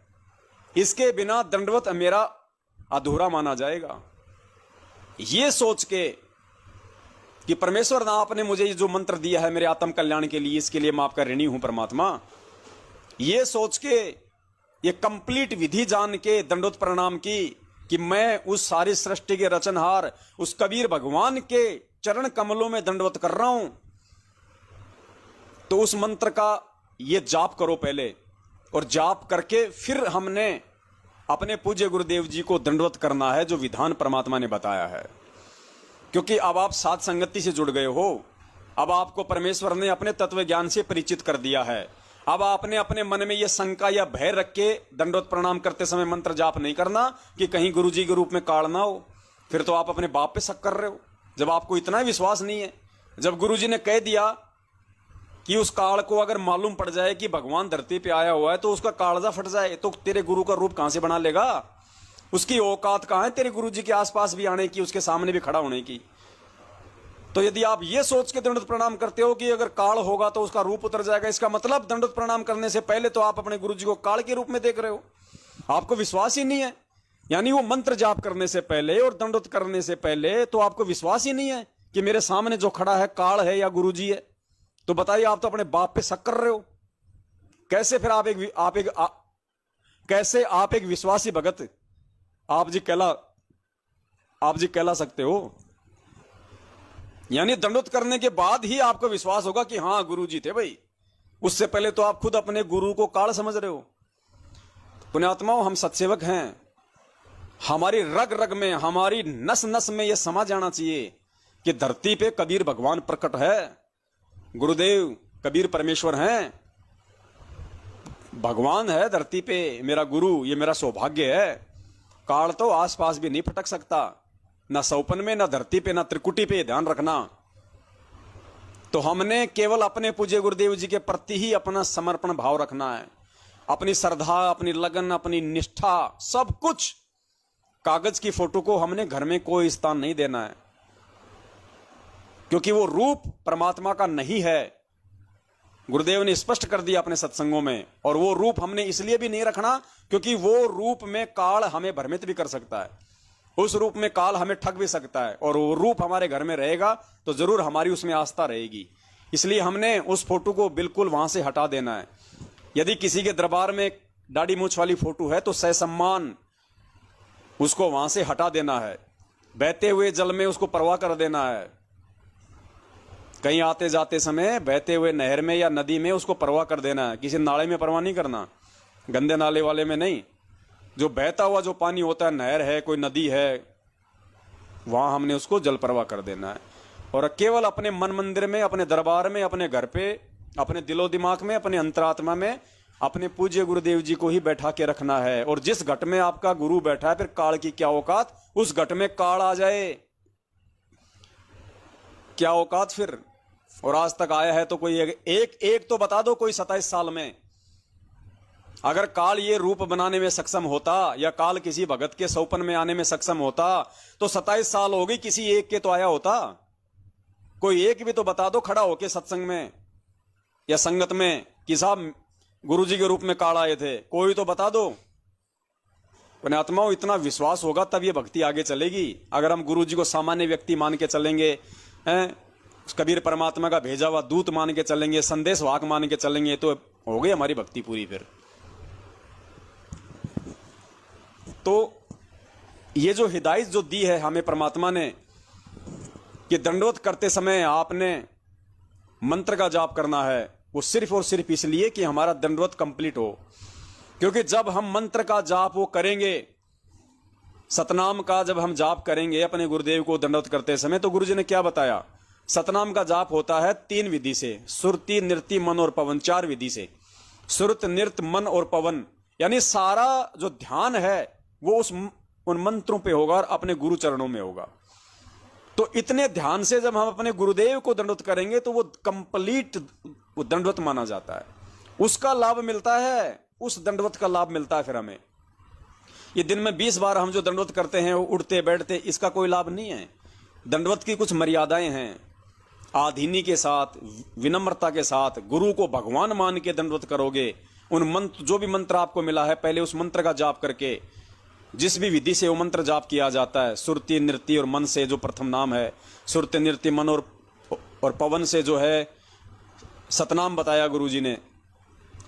इसके बिना दंडवत मेरा अधूरा माना जाएगा। ये सोच के कि परमेश्वर ना आपने मुझे ये जो मंत्र दिया है मेरे आत्म कल्याण के लिए, इसके लिए मैं आपका ऋणी हूं परमात्मा, ये सोच के, ये कंप्लीट विधि जान के दंडवत प्रणाम की कि मैं उस सारी सृष्टि के रचनहार उस कबीर भगवान के चरण कमलों में दंडवत कर रहा हूं। तो उस मंत्र का ये जाप करो पहले, और जाप करके फिर हमने अपने पूज्य गुरुदेव जी को दंडवत करना है, जो विधान परमात्मा ने बताया है। क्योंकि अब आप साथ संगति से जुड़ गए हो, अब आपको परमेश्वर ने अपने तत्व ज्ञान से परिचित कर दिया है, अब आपने अपने मन में यह शंका या भय रख के दंडवत प्रणाम करते समय मंत्र जाप नहीं करना कि कहीं गुरुजी के रूप में काल ना हो। फिर तो आप अपने बाप पे शक कर रहे हो, जब आपको इतना विश्वास नहीं है। जब गुरुजी ने कह दिया कि उस काल को अगर मालूम पड़ जाए कि भगवान धरती पे आया हुआ है तो उसका कालजा फट जाए, तो तेरे गुरु का रूप कहां से बना लेगा? उसकी औकात कहां है तेरे गुरुजी के आसपास भी आने की, उसके सामने भी खड़ा होने की? तो यदि आप ये सोच के दंडवत प्रणाम करते हो कि अगर काल होगा तो उसका रूप उतर जाएगा, इसका मतलब दंडवत प्रणाम करने से पहले तो आप अपने गुरुजी को काल के रूप में देख रहे हो। आपको विश्वास ही नहीं है। यानी वो मंत्र जाप करने से पहले और दंडवत करने से पहले तो आपको विश्वास ही नहीं है कि मेरे सामने जो खड़ा है काल है या गुरुजी है। तो बताइए, आप तो अपने बाप पे शक कर रहे हो। कैसे फिर कैसे आप एक विश्वासी भगत आप जी कहला सकते हो? यानी दंडवत करने के बाद ही आपको विश्वास होगा कि हां गुरुजी थे भाई। उससे पहले तो आप खुद अपने गुरु को काल समझ रहे हो। पुण्यात्माओं, हम सत्सेवक हैं। हमारी रग रग में, हमारी नस नस में यह समा जाना चाहिए कि धरती पे कबीर भगवान प्रकट है, गुरुदेव कबीर परमेश्वर हैं, भगवान है धरती पे मेरा गुरु। ये मेरा सौभाग्य है। काल तो आसपास भी नहीं फटक सकता, ना सौपन में, ना धरती पे, ना त्रिकुटी पे। ध्यान रखना। तो हमने केवल अपने पूज्य गुरुदेव जी के प्रति ही अपना समर्पण भाव रखना है। अपनी श्रद्धा, अपनी लगन, अपनी निष्ठा, सब कुछ। कागज की फोटो को हमने घर में कोई स्थान नहीं देना है, क्योंकि वो रूप परमात्मा का नहीं है। गुरुदेव ने स्पष्ट कर दिया अपने सत्संगों में। और वो रूप हमने इसलिए भी नहीं रखना क्योंकि वो रूप में काल हमें भ्रमित भी कर सकता है, उस रूप में काल हमें ठग भी सकता है। और वो रूप हमारे घर में रहेगा तो जरूर हमारी उसमें आस्था रहेगी। इसलिए हमने उस फोटो को बिल्कुल वहां से हटा देना है। यदि किसी के दरबार में दाढ़ी मूछ वाली फोटो है तो ससम्मान उसको वहां से हटा देना है। बहते हुए जल में उसको प्रवाह कर देना है। कहीं आते जाते समय बहते हुए नहर में या नदी में उसको प्रवाह कर देना है। किसी नाले में प्रवाह नहीं करना, गंदे नाले वाले में नहीं। जो बहता हुआ जो पानी होता है, नहर है, कोई नदी है, वहां हमने उसको जल प्रवाह कर देना है। और केवल अपने मन मंदिर में, अपने दरबार में, अपने घर पे, अपने दिलो दिमाग में, अपने अंतरात्मा में अपने पूज्य गुरुदेव जी को ही बैठा के रखना है। और जिस घट में आपका गुरु बैठा है, फिर काल की क्या औकात, उस घट में काल आ जाए, क्या औकात फिर। और आज तक आया है तो कोई एक तो बता दो, कोई 27 साल में अगर काल ये रूप बनाने में सक्षम होता या काल किसी भगत के सौपन में आने में सक्षम होता तो 27 साल हो गई, किसी एक के तो आया होता। कोई एक भी तो बता दो खड़ा होके सत्संग में या संगत में कि साहब गुरुजी के रूप में काल आए थे। कोई तो बता दो। पुण्यात्माओं, इतना विश्वास होगा तब ये भक्ति आगे चलेगी। अगर हम गुरुजी को सामान्य व्यक्ति मान के चलेंगे, कबीर परमात्मा का भेजा हुआ दूत मान के चलेंगे, संदेश वाहक मान के चलेंगे, तो हो गई हमारी भक्ति पूरी। फिर तो ये जो हिदायत जो दी है हमें परमात्मा ने कि दंडवत करते समय आपने मंत्र का जाप करना है, वो सिर्फ और सिर्फ इसलिए कि हमारा दंडवत कंप्लीट हो। क्योंकि जब हम मंत्र का जाप वो करेंगे, सतनाम का जब हम जाप करेंगे अपने गुरुदेव को दंडवत करते समय, तो गुरुजी ने क्या बताया? सतनाम का जाप होता है 3 विधि से, सुरति, नृत्य, मन और पवन। 4 विधि से, सुरत, नृत्य, मन और पवन। यानी सारा जो ध्यान है वो उन मंत्रों पे होगा और अपने गुरु चरणों में होगा। तो इतने ध्यान से जब हम अपने गुरुदेव को दंडवत करेंगे तो वो कंप्लीट वो दंडवत माना जाता है। उसका लाभ मिलता है, उस दंडवत का लाभ मिलता है। फिर हमें ये दिन में 20 बार हम जो दंडवत करते हैं उठते बैठते, इसका कोई लाभ नहीं है। दंडवत की कुछ मर्यादाएं हैं। आधीनी के साथ, विनम्रता के साथ गुरु को भगवान मान के दंडवत करोगे। उन मंत्र, जो भी मंत्र आपको मिला है, पहले उस मंत्र का जाप करके, जिस भी विधि से वो मंत्र जाप किया जाता है, सुरति, नृत्य और मन से, जो प्रथम नाम है, सुरति, नृत्य, मन और पवन से जो है सतनाम बताया गुरुजी ने,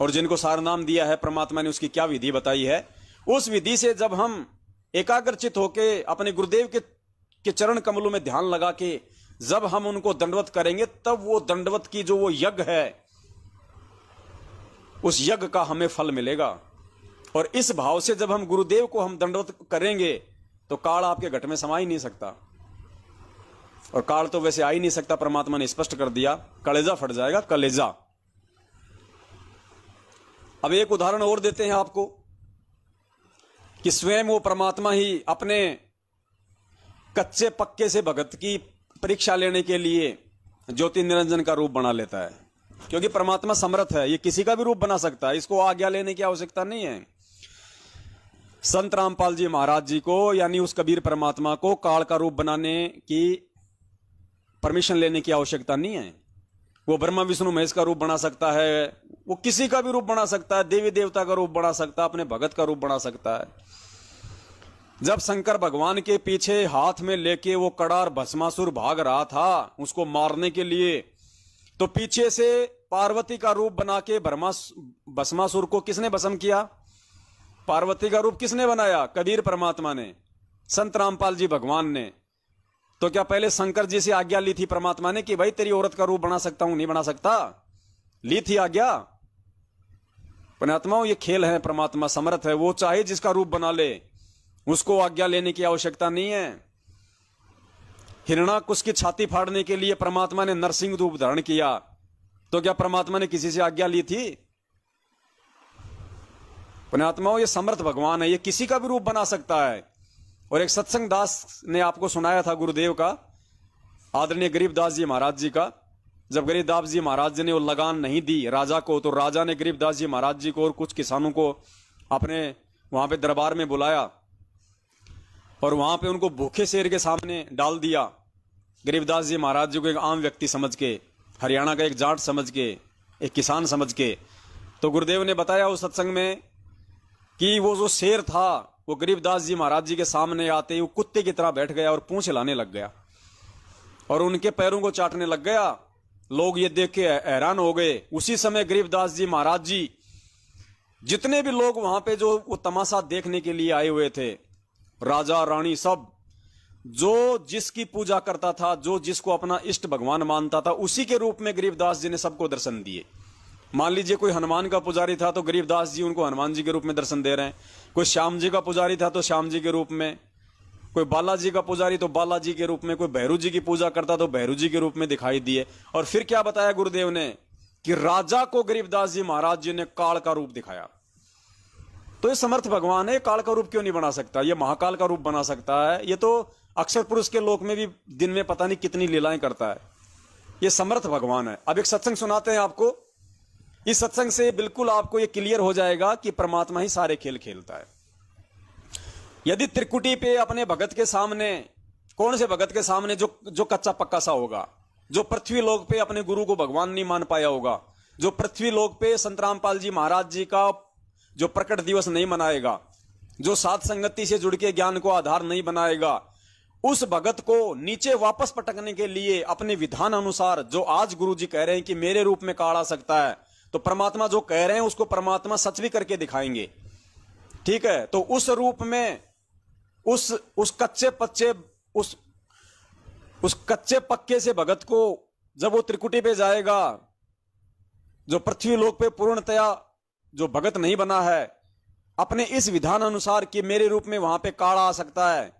और जिनको सार नाम दिया है परमात्मा ने, उसकी क्या विधि बताई है, उस विधि से जब हम एकाग्रचित होके अपने गुरुदेव के चरण कमलों में ध्यान लगा के जब हम उनको दंडवत करेंगे, तब वो दंडवत की जो वो यज्ञ है, उस यज्ञ का हमें फल मिलेगा। और इस भाव से जब हम गुरुदेव को हम दंडवत करेंगे तो काल आपके घट में समा ही नहीं सकता। और काल तो वैसे आ ही नहीं सकता, परमात्मा ने स्पष्ट कर दिया, कलेजा फट जाएगा, कलेजा। अब एक उदाहरण और देते हैं आपको कि स्वयं वो परमात्मा ही अपने कच्चे पक्के से भगत की परीक्षा लेने के लिए ज्योति निरंजन का रूप बना लेता है, क्योंकि परमात्मा समर्थ है, ये किसी का भी रूप बना सकता है, इसको आज्ञा लेने की आवश्यकता नहीं है। संत रामपाल जी महाराज जी को यानी उस कबीर परमात्मा को काल का रूप बनाने की परमिशन लेने की आवश्यकता नहीं है। वो ब्रह्मा विष्णु महेश का रूप बना सकता है, वो किसी का भी रूप बना सकता है, देवी देवता का रूप बना सकता है, अपने भगत का रूप बना सकता है। जब शंकर भगवान के पीछे हाथ में लेके वो कड़ार भस्मासुर भाग रहा था उसको मारने के लिए, तो पीछे से पार्वती का रूप बना के भस्मासुर को किसने भस्म किया? पार्वती का रूप किसने बनाया? कबीर परमात्मा ने, संत रामपाल जी भगवान ने। तो क्या पहले शंकर जी से आज्ञा ली थी परमात्मा ने कि भाई तेरी औरत का रूप बना सकता हूं, नहीं बना सकता? ली थी आज्ञा? पुण्यात्माओं, ये खेल है, परमात्मा समर्थ है, वो चाहे जिसका रूप बना ले, उसको आज्ञा लेने की आवश्यकता नहीं है। हिरणाकुश की छाती फाड़ने के लिए परमात्मा ने नरसिंह रूप धारण किया, तो क्या परमात्मा ने किसी से आज्ञा ली थी? पुण्यात्माओं, ये समर्थ भगवान है, ये किसी का भी रूप बना सकता है। और एक सत्संग दास ने आपको सुनाया था गुरुदेव का, आदरणीय गरीबदास जी महाराज जी का। जब गरीबदास जी महाराज जी ने वो लगान नहीं दी राजा को, तो राजा ने गरीबदास जी महाराज जी को और कुछ किसानों को अपने वहां पे दरबार में बुलाया और वहां पे उनको भूखे शेर के सामने डाल दिया। गरीबदास जी महाराज जी को एक आम व्यक्ति समझ के, हरियाणा का एक जाट समझ के, एक किसान समझ के, तो गुरुदेव ने बताया उस सत्संग में कि वो जो शेर था वो गरीबदास जी महाराज जी के सामने आते ही वो कुत्ते की तरह बैठ गया और पूंछ हिलाने लग गया और उनके पैरों को चाटने लग गया। लोग ये देख के हैरान हो गए। उसी समय गरीबदास जी महाराज जी, जितने भी लोग वहां पे जो वो तमाशा देखने के लिए आए हुए थे, राजा रानी सब, जो जिसकी पूजा करता था, जो जिसको अपना इष्ट भगवान मानता था, उसी के रूप में गरीबदास जी ने सबको दर्शन दिए। मान लीजिए कोई हनुमान का पुजारी था तो गरीबदास जी उनको हनुमान जी के रूप में दर्शन दे रहे हैं, कोई श्याम जी का पुजारी था तो श्याम जी के रूप में, कोई बालाजी का पुजारी तो बालाजी के रूप में, कोई भैरू जी की पूजा करता तो भैरू जी के रूप में दिखाई दिए। और फिर क्या बताया गुरुदेव ने कि राजा को गरीबदास जी महाराज जी ने काल का रूप दिखाया। तो ये समर्थ भगवान है, काल का रूप क्यों नहीं बना सकता? ये महाकाल का रूप बना सकता है। ये तो अक्षर पुरुष के लोक में भी दिन में पता नहीं कितनी लीलाएं करता है। ये समर्थ भगवान है। अब एक सत्संग सुनाते हैं आपको। इस सत्संग से बिल्कुल आपको ये क्लियर हो जाएगा कि परमात्मा ही सारे खेल खेलता है। यदि त्रिकुटी पे अपने भगत के सामने, कौन से भगत के सामने जो कच्चा पक्का सा होगा, जो पृथ्वी लोक पे अपने गुरु को भगवान नहीं मान पाया होगा, जो पृथ्वी लोक पे संत रामपाल जी महाराज जी का जो प्रकट दिवस नहीं मनाएगा, जो साध संगति से जुड़ के ज्ञान को आधार नहीं बनाएगा, उस भगत को नीचे वापस पटकने के लिए अपने विधान अनुसार, जो आज गुरु जी कह रहे हैं कि मेरे रूप में काल आ सकता है, तो परमात्मा जो कह रहे हैं उसको परमात्मा सच भी करके दिखाएंगे। ठीक है, तो उस रूप में उस कच्चे पक्के से भगत को जब वो त्रिकुटी पे जाएगा, जो पृथ्वी लोक पे पूर्णतया जो भगत नहीं बना है, अपने इस विधान अनुसार कि मेरे रूप में वहां पे काल आ सकता है,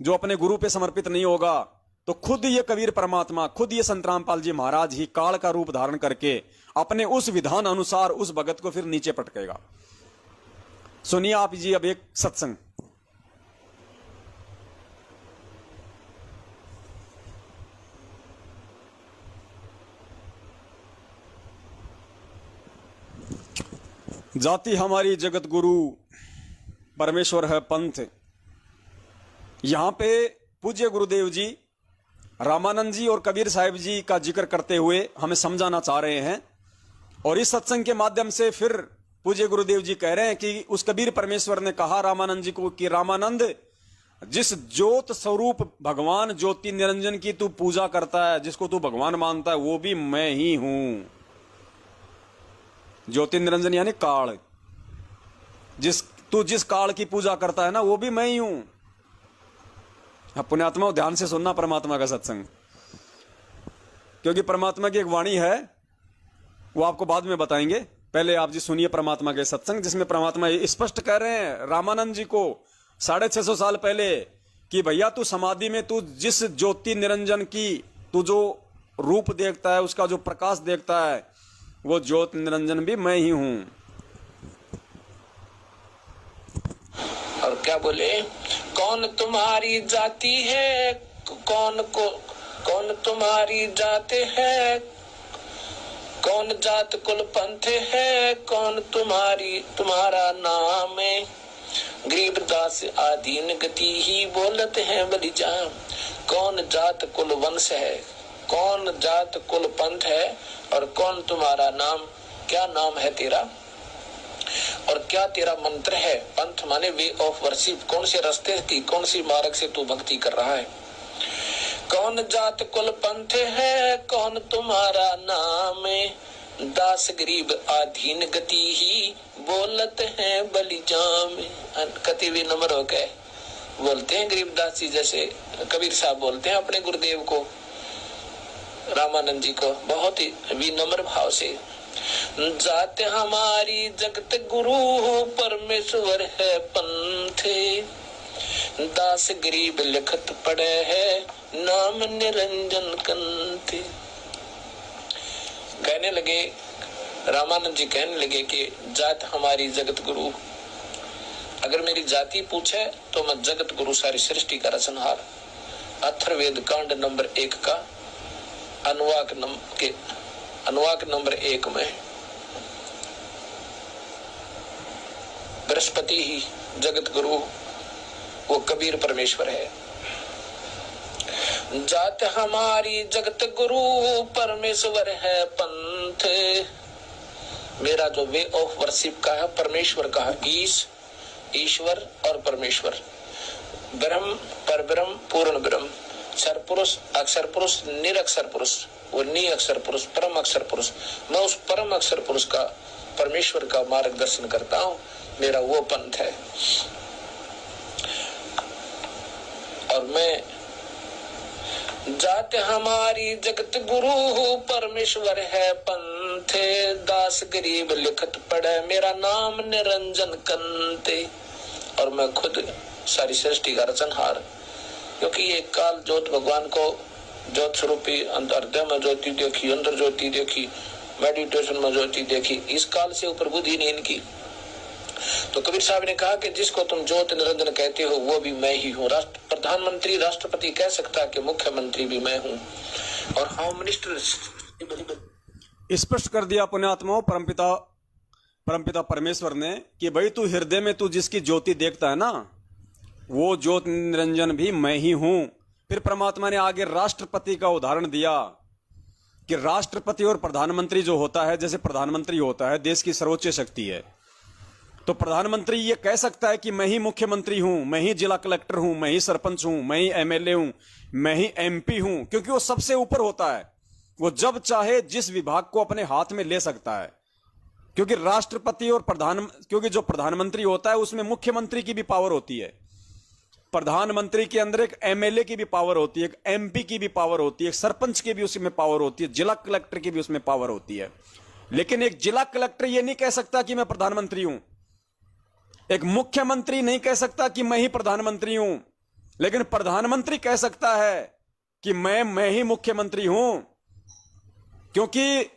जो अपने गुरु पे समर्पित नहीं होगा, तो खुद ये कबीर परमात्मा, खुद ये संत रामपाल जी महाराज ही काल का रूप धारण करके अपने उस विधान अनुसार उस भगत को फिर नीचे पटकेगा। सुनिए आप जी अब एक सत्संग। जाति हमारी जगत गुरु, परमेश्वर है पंथ। यहां पे पूज्य गुरुदेव जी रामानंद जी और कबीर साहिब जी का जिक्र करते हुए हमें समझाना चाह रहे हैं, और इस सत्संग के माध्यम से फिर पूज्य गुरुदेव जी कह रहे हैं कि उस कबीर परमेश्वर ने कहा रामानंद जी को कि रामानंद, जिस ज्योत स्वरूप भगवान ज्योति निरंजन की तू पूजा करता है, जिसको तू भगवान मानता है, वो भी मैं ही हूं। ज्योति निरंजन यानी काल, जिस काल की पूजा करता है ना, वो भी मैं ही हूं। पुण्यात्मा ध्यान से सुनना परमात्मा का सत्संग, क्योंकि परमात्मा की एक वाणी है, वो आपको बाद में बताएंगे। पहले आप जी सुनिए परमात्मा के सत्संग, जिसमें परमात्मा स्पष्ट कह रहे हैं रामानंद जी को 650 साल पहले कि भैया तू समाधि में तू जिस ज्योति निरंजन की तू जो रूप देखता है, उसका जो प्रकाश देखता है, वो ज्योति निरंजन भी मैं ही हूं। क्या बोले, कौन तुम्हारी जाति है, कौन तुम्हारी जात है, कौन जात कुल पंथ है, कौन तुम्हारा नाम है। गरीबदास आधीन गति ही बोलत है बलिजान। कौन जात कुल वंश है, कौन जात कुल पंथ है, और कौन तुम्हारा नाम, क्या नाम है तेरा और क्या तेरा मंत्र है। पंथ माने वे ऑफ वर्शिप, कौन से रास्ते की, कौन सी मार्ग से तू भक्ति कर रहा है। कौन जात कुल पंथ है, कौन तुम्हारा नाम है। दास गरीब आधीन गति ही बोलत है बलिजाम। कति भी नम्र होकर बोलते हैं गरीबदास जी, जैसे कबीर साहब बोलते हैं अपने गुरुदेव को, रामानंद जी को, बहुत ही विनम्र भाव से। जात हमारी जगत गुरु परमेश्वर है पंथ, दास गरीब लिखत पड़े है नाम निरंजन कंथ। कहने लगे, रामानंद जी कहने लगे कि जात हमारी जगत गुरु, अगर मेरी जाति पूछे तो मैं जगत गुरु सारी सृष्टि का रचनहार। अथर्ववेद कांड नंबर 1 का अनुवाक नंबर 1 में बृहस्पति ही जगत गुरु, वो कबीर परमेश्वर है। जात हमारी जगत गुरु परमेश्वर है पंथ। मेरा जो वे ऑफ वर्शिप का है परमेश्वर का है, ईश्वर और परमेश्वर, ब्रह्म परब्रह्म पूर्ण ब्रह्म, सरपुरुष अक्षर पुरुष निरक्षर पुरुष, वो नी अक्षर पुरुष परम अक्षर पुरुष। मैं उस परम अक्षर पुरुष का, परमेश्वर का मार्गदर्शन करता हूँ, मेरा वो पंथ है। और मैं जात हमारी जगत गुरु परमेश्वर है पंथ, दास गरीब लिखत पड़े मेरा नाम निरंजन कंते। और मैं खुद सारी सृष्टि का रचनहार, क्योंकि ये काल ज्योत भगवान को ज्योत स्वरूपी हृदय में ज्योति देखी, अंदर ज्योति देखी, मेडिटेशन में ज्योति देखी, इस काल से ऊपर बुद्धि नहीं इनकी। तो कबीर साहब ने कहा कि जिसको तुम ज्योत निरंजन कहते हो वो भी मैं ही हूँ। प्रधानमंत्री राष्ट्रपति कह सकता कि मुख्यमंत्री भी मैं हूँ, और होम मिनिस्टर स्पष्ट कर दिया पुण्यात्माओं परमपिता परमेश्वर ने कि भाई तू हृदय में तू जिसकी ज्योति देखता है ना, वो ज्योत निरंजन भी मैं ही हूं। फिर परमात्मा ने आगे राष्ट्रपति का उदाहरण दिया कि राष्ट्रपति और प्रधानमंत्री जो होता है, जैसे प्रधानमंत्री होता है देश की सर्वोच्च शक्ति है, तो प्रधानमंत्री ये कह सकता है कि मैं ही मुख्यमंत्री हूं, मैं ही जिला कलेक्टर हूं, मैं ही सरपंच हूं, मैं ही एमएलए हूं, मैं ही एमपी हूं, क्योंकि वो सबसे ऊपर होता है। वो जब चाहे जिस विभाग को अपने हाथ में ले सकता है, क्योंकि राष्ट्रपति और क्योंकि जो प्रधानमंत्री होता है उसमें मुख्यमंत्री की भी पावर होती है, प्रधानमंत्री के अंदर एक एमएलए की भी पावर होती है, एक एमपी की भी पावर होती है, एक सरपंच की भी उसमें पावर होती है, जिला कलेक्टर की भी उसमें पावर होती है। लेकिन एक जिला कलेक्टर ये नहीं कह सकता कि मैं प्रधानमंत्री हूं, एक मुख्यमंत्री नहीं कह सकता कि मैं ही प्रधानमंत्री हूं, लेकिन प्रधानमंत्री कह सकता है कि मैं ही मुख्यमंत्री हूं, क्योंकि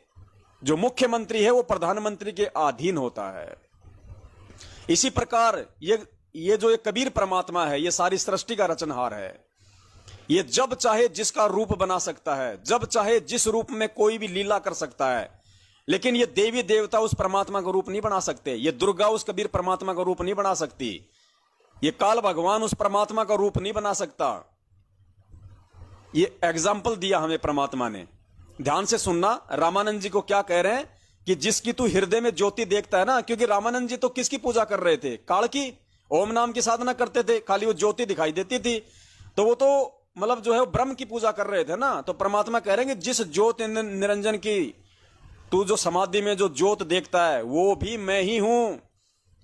जो मुख्यमंत्री है वो प्रधानमंत्री के अधीन होता है। इसी प्रकार ये जो एक कबीर परमात्मा है, ये सारी सृष्टि का रचनहार है। ये जब चाहे जिसका रूप बना सकता है, जब चाहे जिस रूप में कोई भी लीला कर सकता है, लेकिन ये देवी देवता उस परमात्मा का रूप नहीं बना सकते, ये दुर्गा उस कबीर परमात्मा का रूप नहीं बना सकती, ये काल भगवान उस परमात्मा का रूप नहीं बना सकता। ये एग्जाम्पल दिया हमें परमात्मा ने, ध्यान से सुनना। रामानंद जी को क्या कह रहे हैं कि जिसकी तू हृदय में ज्योति देखता है ना, क्योंकि रामानंद जी तो किसकी पूजा कर रहे थे? काल की, ओम नाम की साधना करते थे, खाली वो ज्योति दिखाई देती थी, तो वो तो मतलब जो है ब्रह्म की पूजा कर रहे थे ना। तो परमात्मा कह रहे हैं कि जिस ज्योत निरंजन की तू जो समाधि में जो ज्योत देखता है वो भी मैं ही हूं।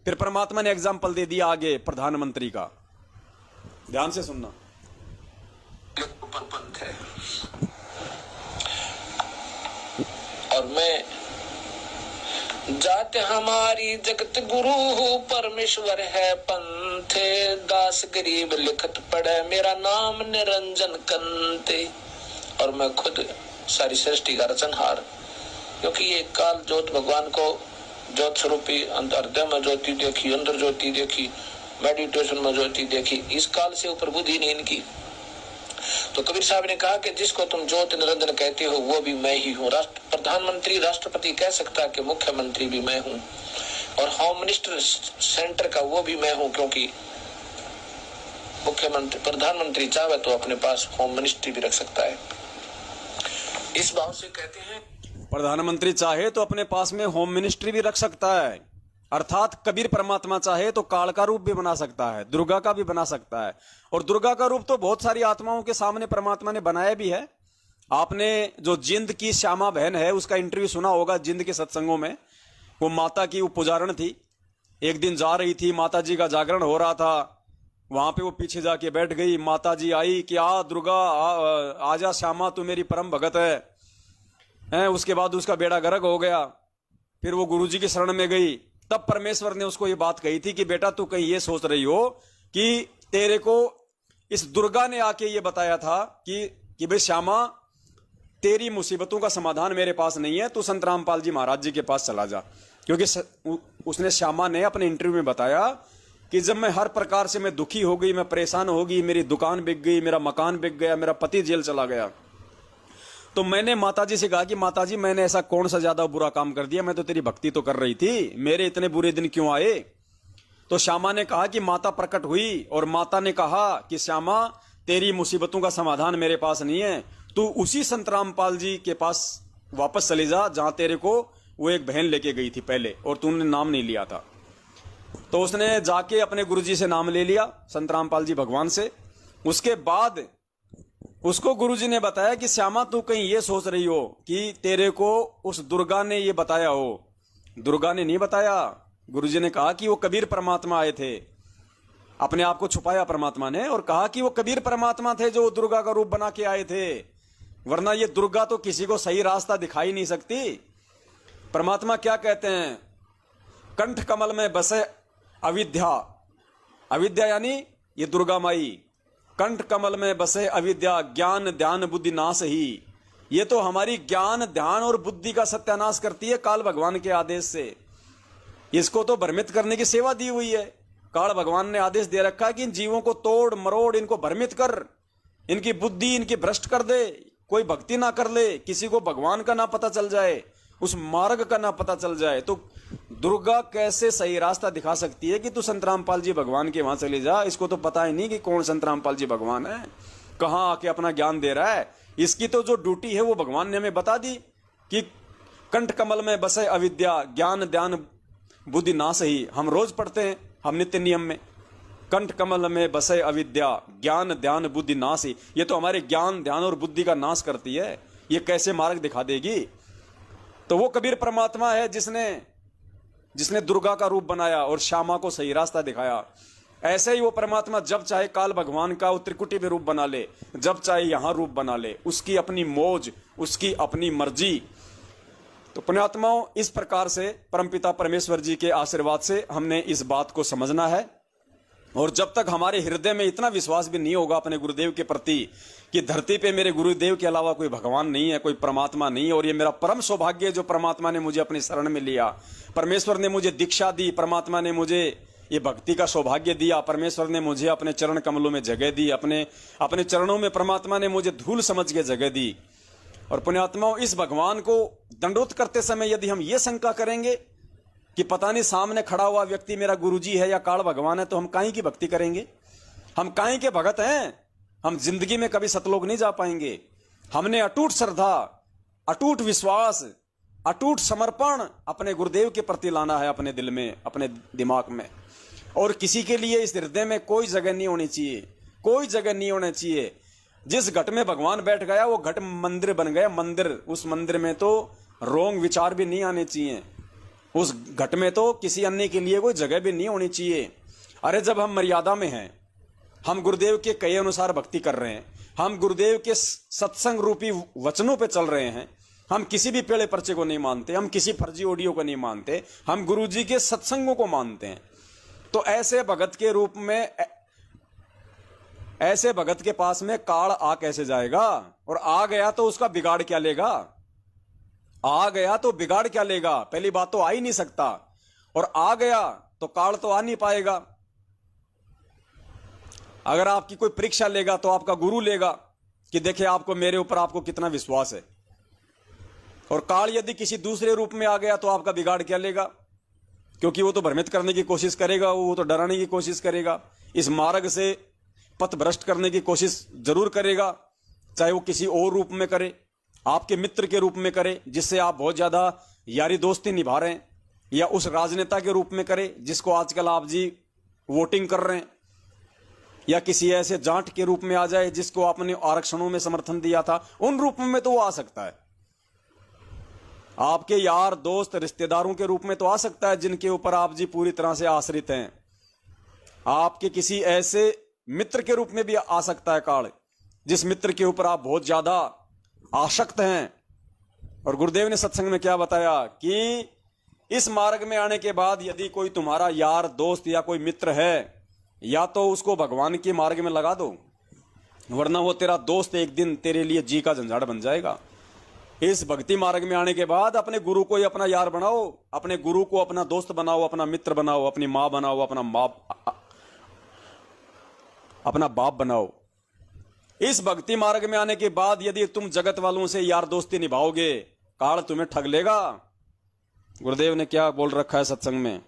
फिर परमात्मा ने एग्जाम्पल दे दिया आगे प्रधानमंत्री का, ध्यान से सुनना। है और मैं जात हमारी जगत गुरु परमेश्वर है पंथ, दास गरीब लिखत पड़े मेरा नाम निरंजन कंते। और मैं खुद सारी सृष्टि का रचनहार, क्योंकि ये काल ज्योत भगवान को ज्योत स्वरूपी हृदय में ज्योति देखी, अंदर ज्योति देखी, मेडिटेशन में ज्योति देखी, इस काल से ऊपर बुद्धि नहीं इनकी। तो कबीर साहब ने कहा कि जिसको तुम ज्योति निरंजन कहते हो वो भी मैं ही हूँ। प्रधानमंत्री राष्ट्रपति कह सकता है कि मुख्यमंत्री भी मैं हूँ, और होम मिनिस्टर सेंटर का वो भी मैं हूँ, क्योंकि मुख्यमंत्री प्रधानमंत्री चाहे तो अपने पास होम मिनिस्ट्री भी रख सकता है। इस भाव से कहते हैं प्रधानमंत्री चाहे तो अपने पास में होम मिनिस्ट्री भी रख सकता है, अर्थात कबीर परमात्मा चाहे तो काल का रूप भी बना सकता है, दुर्गा का भी बना सकता है। और दुर्गा का रूप तो बहुत सारी आत्माओं के सामने परमात्मा ने बनाया भी है। आपने जो जिंद की श्यामा बहन है उसका इंटरव्यू सुना होगा जिंद के सत्संगों में। वो माता की पुजारण थी, एक दिन जा रही थी, माता जी का जागरण हो रहा था, वहां पे वो पीछे जाके बैठ गई। माता जी आई कि आ दुर्गा आजा श्यामा, तू मेरी परम भगत है। उसके बाद उसका बेड़ा गर्क हो गया। फिर वो गुरुजी की शरण में गई। तब परमेश्वर ने उसको ये बात कही थी कि बेटा तू कहीं ये सोच रही हो कि तेरे को इस दुर्गा ने आके ये बताया था कि भाई श्यामा तेरी मुसीबतों का समाधान मेरे पास नहीं है, तू संत रामपाल जी महाराज जी के पास चला जा। क्योंकि उसने श्यामा ने अपने इंटरव्यू में बताया कि जब मैं हर प्रकार से मैं दुखी हो गई, मैं परेशान हो गई, मेरी दुकान बिक गई, मेरा मकान बिक गया, मेरा पति जेल चला गया, तो मैंने माताजी से कहा कि माताजी मैंने ऐसा कौन सा ज्यादा बुरा काम कर दिया, मैं तो तेरी भक्ति तो कर रही थी, मेरे इतने बुरे दिन क्यों आए। तो श्यामा ने कहा कि माता प्रकट हुई और माता ने कहा कि श्यामा तेरी मुसीबतों का समाधान मेरे पास नहीं है, तू उसी संत रामपाल जी के पास वापस चले जा जहां तेरे को वो एक बहन लेके गई थी पहले और तूने नाम नहीं लिया था। तो उसने जाके अपने गुरुजी से नाम ले लिया, संत रामपाल जी भगवान से। उसके बाद उसको गुरुजी ने बताया कि श्यामा तू कहीं ये सोच रही हो कि तेरे को उस दुर्गा ने ये बताया हो। दुर्गा ने नहीं बताया। गुरुजी ने कहा कि वो कबीर परमात्मा आए थे, अपने आप को छुपाया परमात्मा ने और कहा कि वो कबीर परमात्मा थे जो दुर्गा का रूप बना के आए थे, वरना ये दुर्गा तो किसी को सही रास्ता दिखाई नहीं सकती। परमात्मा क्या कहते हैं, कंठ कमल में बसे अविद्या, अविद्या यानी ये दुर्गा माई, कंठ कमल में बसे अविद्या ज्ञान ध्यान बुद्धि नाश ही। ये तो हमारी ज्ञान ध्यान और बुद्धि का सत्यानाश करती है काल भगवान के आदेश से। इसको तो भ्रमित करने की सेवा दी हुई है। काल भगवान ने आदेश दे रखा है कि इन जीवों को तोड़ मरोड़, इनको भ्रमित कर, इनकी बुद्धि इनकी भ्रष्ट कर दे, कोई भक्ति ना कर ले, किसी को भगवान का ना पता चल जाए, उस मार्ग का ना पता चल जाए। तो दुर्गा कैसे सही रास्ता दिखा सकती है कि तू संत रामपाल जी भगवान के वहां चले जा। इसको तो पता ही नहीं कि कौन संत रामपाल जी भगवान है, कहां आके अपना ज्ञान दे रहा है। इसकी तो जो ड्यूटी है वो भगवान ने हमें बता दी कि कंठ कमल में बसे अविद्या ज्ञान ध्यान बुद्धि नाश ही। हम रोज पढ़ते हैं, हम नित्य नियम में, कंठ कमल में बसे अविद्या ज्ञान ध्यान बुद्धि नाश ही। ये तो हमारे ज्ञान ध्यान और बुद्धि का नाश करती है, ये कैसे मार्ग दिखा देगी। तो वो कबीर परमात्मा है जिसने दुर्गा का रूप बनाया और श्यामा को सही रास्ता दिखाया। ऐसे ही वो परमात्मा जब चाहे काल भगवान का त्रिकुटी में रूप बना ले, जब चाहे यहां रूप बना ले, उसकी अपनी मौज, उसकी अपनी मर्जी। तो पुण्यात्माओं, इस प्रकार से परमपिता परमेश्वर जी के आशीर्वाद से हमने इस बात को समझना है। और जब तक हमारे हृदय में इतना विश्वास भी नहीं होगा अपने गुरुदेव के प्रति कि धरती पे मेरे गुरुदेव के अलावा कोई भगवान नहीं है, कोई परमात्मा नहीं है, और ये मेरा परम सौभाग्य है जो परमात्मा ने मुझे अपनी शरण में लिया, परमेश्वर ने मुझे दीक्षा दी, परमात्मा ने मुझे ये भक्ति का सौभाग्य दिया, परमेश्वर ने मुझे अपने चरण कमलों में जगह दी, अपने चरणों में परमात्मा ने मुझे धूल समझ के जगह दी। और पुण्यात्माओं, इस भगवान को दंडोत करते समय यदि हम ये शंका करेंगे कि पता नहीं सामने खड़ा हुआ व्यक्ति मेरा गुरुजी है या काल भगवान है, तो हम काहे की भक्ति करेंगे, हम काहे के भगत हैं, हम जिंदगी में कभी सतलोक नहीं जा पाएंगे। हमने अटूट श्रद्धा, अटूट विश्वास, अटूट समर्पण अपने गुरुदेव के प्रति लाना है, अपने दिल में, अपने दिमाग में। और किसी के लिए इस हृदय में कोई जगह नहीं होनी चाहिए, कोई जगह नहीं होना चाहिए। जिस घट में भगवान बैठ गया वो घट मंदिर बन गया, मंदिर। उस मंदिर में तो रोंग विचार भी नहीं आने चाहिए, उस घट में तो किसी अन्य के लिए कोई जगह भी नहीं होनी चाहिए। अरे जब हम मर्यादा में हैं, हम गुरुदेव के कहे अनुसार भक्ति कर रहे हैं, हम गुरुदेव के सत्संग रूपी वचनों पे चल रहे हैं, हम किसी भी पेड़े पर्चे को नहीं मानते, हम किसी फर्जी ऑडियो को नहीं मानते, हम गुरुजी के सत्संगों को मानते हैं। तो ऐसे भगत के रूप में, ऐसे भगत के पास में काल आ कैसे जाएगा? और आ गया तो उसका बिगाड़ क्या लेगा? आ गया तो बिगाड़ क्या लेगा? पहली बात तो आ ही नहीं सकता, और आ गया तो काल तो आ नहीं पाएगा। अगर आपकी कोई परीक्षा लेगा तो आपका गुरु लेगा कि देखिए आपको मेरे ऊपर आपको कितना विश्वास है। और काल यदि किसी दूसरे रूप में आ गया तो आपका बिगाड़ क्या लेगा, क्योंकि वो तो भ्रमित करने की कोशिश करेगा, वो तो डराने की कोशिश करेगा, इस मार्ग से पथ भ्रष्ट करने की कोशिश जरूर करेगा, चाहे वो किसी और रूप में करे, आपके मित्र के रूप में करे जिससे आप बहुत ज्यादा यारी दोस्ती निभा रहे हैं, या उस राजनेता के रूप में करे जिसको आजकल आप जी वोटिंग कर रहे हैं, या किसी ऐसे जाट के रूप में आ जाए जिसको आपने आरक्षणों में समर्थन दिया था, उन रूप में तो वो आ सकता है। आपके यार दोस्त रिश्तेदारों के रूप में तो आ सकता है जिनके ऊपर आप जी पूरी तरह से आश्रित हैं। आपके किसी ऐसे मित्र के रूप में भी आ सकता है काल, जिस मित्र के ऊपर आप बहुत ज्यादा आसक्त हैं। और गुरुदेव ने सत्संग में क्या बताया कि इस मार्ग में आने के बाद यदि कोई तुम्हारा यार दोस्त या कोई मित्र है, या तो उसको भगवान के मार्ग में लगा दो, वरना वो तेरा दोस्त एक दिन तेरे लिए जी का झंझाड़ बन जाएगा। इस भक्ति मार्ग में आने के बाद अपने गुरु को ही अपना यार बनाओ, अपने गुरु को अपना दोस्त बनाओ, अपना मित्र बनाओ, अपनी माँ बनाओ, अपना बाप बनाओ। इस भक्ति मार्ग में आने के बाद यदि तुम जगत वालों से यार दोस्ती निभाओगे, काल तुम्हें ठग लेगा। गुरुदेव ने क्या बोल रखा है सत्संग में,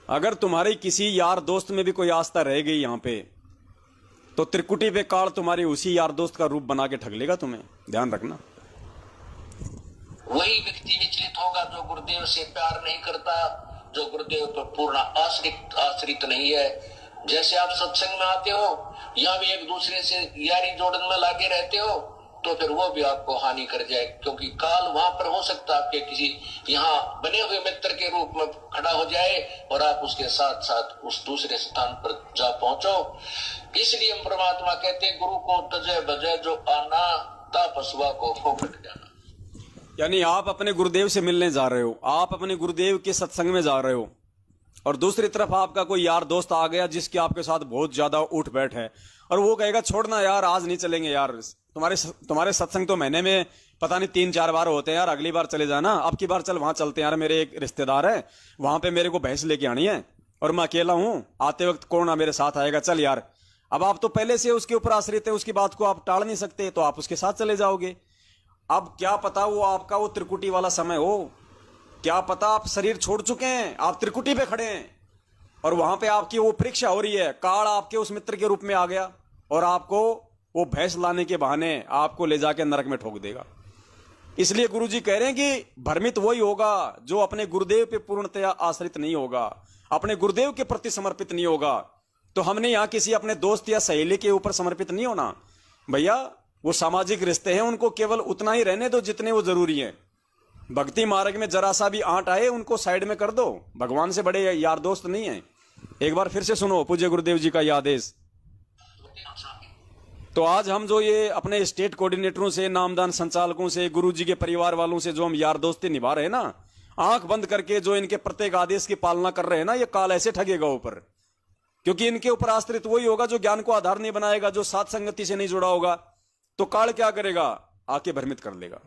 अगर तुम्हारी किसी यार दोस्त में भी कोई आस्था रह गई यहां पे, तो त्रिकुटी पे काल तुम्हारी उसी यार दोस्त का रूप बना के ठग लेगा तुम्हें, ध्यान रखना। वही व्यक्ति विचलित होगा जो गुरुदेव से प्यार नहीं करता, जो गुरुदेव पर पूर्ण आश्रित नहीं है। जैसे आप सत्संग में आते हो, यहाँ भी एक दूसरे से यारी जोड़न में लागे रहते हो, तो फिर वो भी आपको हानि कर जाए, क्योंकि काल वहां पर हो सकता है आपके किसी यहाँ बने हुए मित्र के रूप में खड़ा हो जाए और आप उसके साथ साथ उस दूसरे स्थान पर जा पहुंचो। इसलिए हम परमात्मा कहते हैं, गुरु को तजय बजय जो आना, ता पशुआ को फोकट जाना। यानी आप अपने गुरुदेव से मिलने जा रहे हो, आप अपने गुरुदेव के सत्संग में जा रहे हो, और दूसरी तरफ आपका कोई यार दोस्त आ गया जिसके आपके साथ बहुत ज्यादा उठ बैठ है, और वो कहेगा छोड़ना यार, आज नहीं चलेंगे यार, तुम्हारे सत्संग तो महीने में पता नहीं 3-4 बार होते हैं यार, अगली बार चले जाना, अब की बार चल वहां चलते हैं यार, मेरे एक रिश्तेदार है वहां पे, मेरे को भैंस लेके आनी है और मैं अकेला हूं, आते वक्त कौन मेरे साथ आएगा, चल यार। अब आप तो पहले से उसके ऊपर आश्रित है, उसकी बात को आप टाल नहीं सकते, तो आप उसके साथ चले जाओगे। अब क्या पता वो आपका वो त्रिकुटी वाला समय हो, क्या पता आप शरीर छोड़ चुके हैं, आप त्रिकुटी पे खड़े हैं और वहां पे आपकी वो परीक्षा हो रही है, काल आपके उस मित्र के रूप में आ गया और आपको वो भैंस लाने के बहाने आपको ले जाके नरक में ठोक देगा। इसलिए गुरुजी कह रहे हैं कि भ्रमित वही होगा जो अपने गुरुदेव पे पूर्णतया आश्रित नहीं होगा, अपने गुरुदेव के प्रति समर्पित नहीं होगा। तो हमने यहाँ किसी अपने दोस्त या सहेली के ऊपर समर्पित नहीं होना भैया, वो सामाजिक रिश्ते हैं, उनको केवल उतना ही रहने दो जितने वो जरूरी हैं। भक्ति मार्ग में जरा सा भी आंट आए उनको साइड में कर दो, भगवान से बड़े यार दोस्त नहीं है। एक बार फिर से सुनो पूज्य गुरुदेव जी का यह आदेश। तो आज हम जो ये अपने स्टेट कोऑर्डिनेटरों से, नामदान संचालकों से, गुरुजी के परिवार वालों से जो हम यार दोस्ती निभा रहे हैं ना, आंख बंद करके जो इनके प्रत्येक आदेश की पालना कर रहे हैं ना, ये काल ऐसे ठगेगा ऊपर, क्योंकि इनके ऊपर आश्रित वही होगा जो ज्ञान को आधार नहीं बनाएगा, जो सात संगति से नहीं जुड़ा होगा। तो काल क्या करेगा, आके भ्रमित कर लेगा।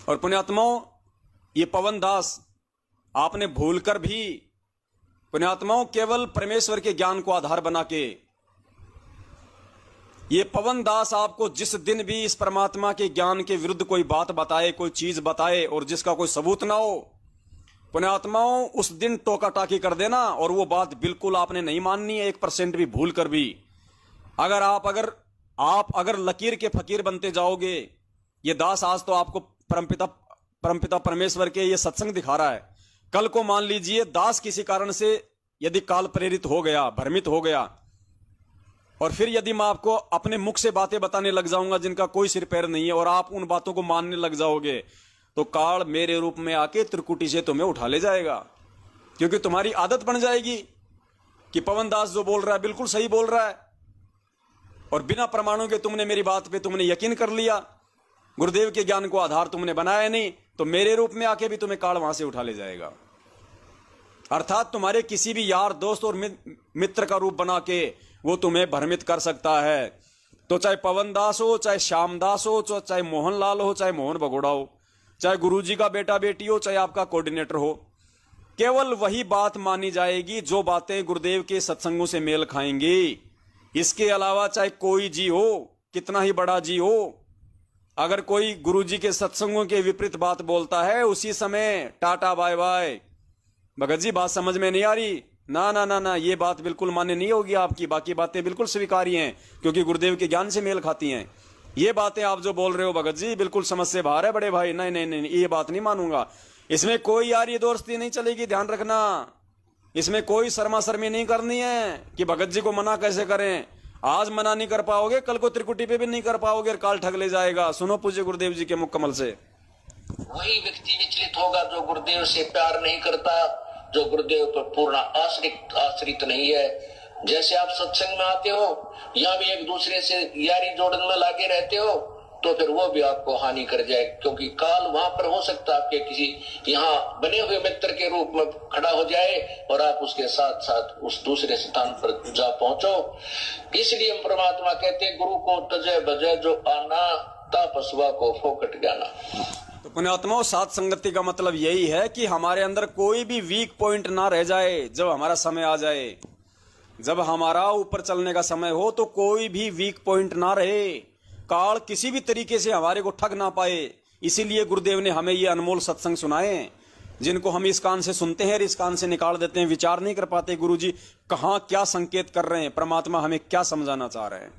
और पुण्यात्माओं, ये पवन दास आपने भूलकर भी पुण्यात्माओं केवल परमेश्वर के ज्ञान को आधार बना के, ये पवन दास आपको जिस दिन भी इस परमात्मा के ज्ञान के विरुद्ध कोई बात बताए, कोई चीज बताए और जिसका कोई सबूत ना हो, पुण्यात्माओं उस दिन टोका टाकी कर देना। और वो बात बिल्कुल आपने नहीं माननी है 1% भी भूल कर भी। अगर आप लकीर के फकीर बनते जाओगे, ये दास आज तो आपको परमपिता परमेश्वर के ये सत्संग दिखा रहा है, कल को मान लीजिए दास किसी कारण से यदि काल प्रेरित हो गया, भ्रमित हो गया, और फिर यदि मैं आपको अपने मुख से बातें बताने लग जाऊंगा जिनका कोई सिर पैर नहीं है और आप उन बातों को मानने लग जाओगे, तो काल मेरे रूप में आके त्रिकुटी से तुम्हें उठा ले जाएगा। क्योंकि तुम्हारी आदत बन जाएगी कि पवन दास जो बोल रहा है बिल्कुल सही बोल रहा है, और बिना प्रमाणों के तुमने मेरी बात पे तुमने यकीन कर लिया, गुरुदेव के ज्ञान को आधार तुमने बनाया नहीं, तो मेरे रूप में आके भी तुम्हें काल वहां से उठा ले जाएगा। अर्थात तुम्हारे किसी भी यार दोस्त और मित्र का रूप बना के वो तुम्हें भ्रमित कर सकता है। तो चाहे पवन दास हो, चाहे श्याम दास हो, चाहे मोहन लाल हो, चाहे मोहन भगोड़ा हो, चाहे गुरुजी का बेटा बेटी हो, चाहे आपका कोऑर्डिनेटर हो, केवल वही बात मानी जाएगी जो बातें गुरुदेव के सत्संगों से मेल खाएंगी। इसके अलावा चाहे कोई जी हो, कितना ही बड़ा जी हो, अगर कोई गुरुजी के सत्संगों के विपरीत बात बोलता है, उसी समय tata bye bye. Bhagat ji बात समझ में नहीं आ रही? ना ना ना ना, ये बात बिल्कुल मान्य नहीं होगी आपकी। बाकी बातें बिल्कुल स्वीकार्य हैं क्योंकि गुरुदेव के ज्ञान से मेल खाती हैं। ये बातें आप जो बोल रहे हो भगत जी बिल्कुल समझ से बाहर है बड़े भाई। नहीं नहीं नहीं, ये बात नहीं मानूंगा। इसमें कोई यारी दोस्ती नहीं चलेगी, ध्यान रखना। इसमें कोई शर्मा शर्मी नहीं करनी है कि भगत जी को मना कैसे करें। आज मना नहीं कर पाओगे, कल को त्रिकुटी पे भी नहीं कर पाओगे और काल ठग ले जाएगा। सुनो पूज्य गुरुदेव जी के मुख कमल से। वही व्यक्ति विचलित होगा जो गुरुदेव से प्यार नहीं करता, जो गुरुदेव पर पूर्ण आश्रित नहीं है। जैसे आप सत्संग में आते हो, यहाँ भी एक दूसरे से यारी जोड़न में लागे रहते हो, तो फिर वो भी आपको हानि कर जाए, क्योंकि काल वहां पर हो सकता है आपके किसी यहाँ बने हुए मित्र के रूप में खड़ा हो जाए और आप उसके साथ साथ उस दूसरे स्थान पर जा पहुंचो। इसलिए हम परमात्मा कहते हैं, गुरु को तजय बजय जो आना, तापसवा को फोकट जाना। तो पुण्यात्माओं, साथ संगति का मतलब यही है कि हमारे अंदर कोई भी वीक पॉइंट ना रह जाए। जब हमारा समय आ जाए, जब हमारा ऊपर चलने का समय हो, तो कोई भी वीक पॉइंट ना रहे, काल किसी भी तरीके से हमारे को ठग ना पाए। इसीलिए गुरुदेव ने हमें ये अनमोल सत्संग सुनाए, जिनको हम इस कान से सुनते हैं और इस कान से निकाल देते हैं। विचार नहीं कर पाते गुरुजी कहाँ क्या संकेत कर रहे हैं, परमात्मा हमें क्या समझाना चाह रहे हैं।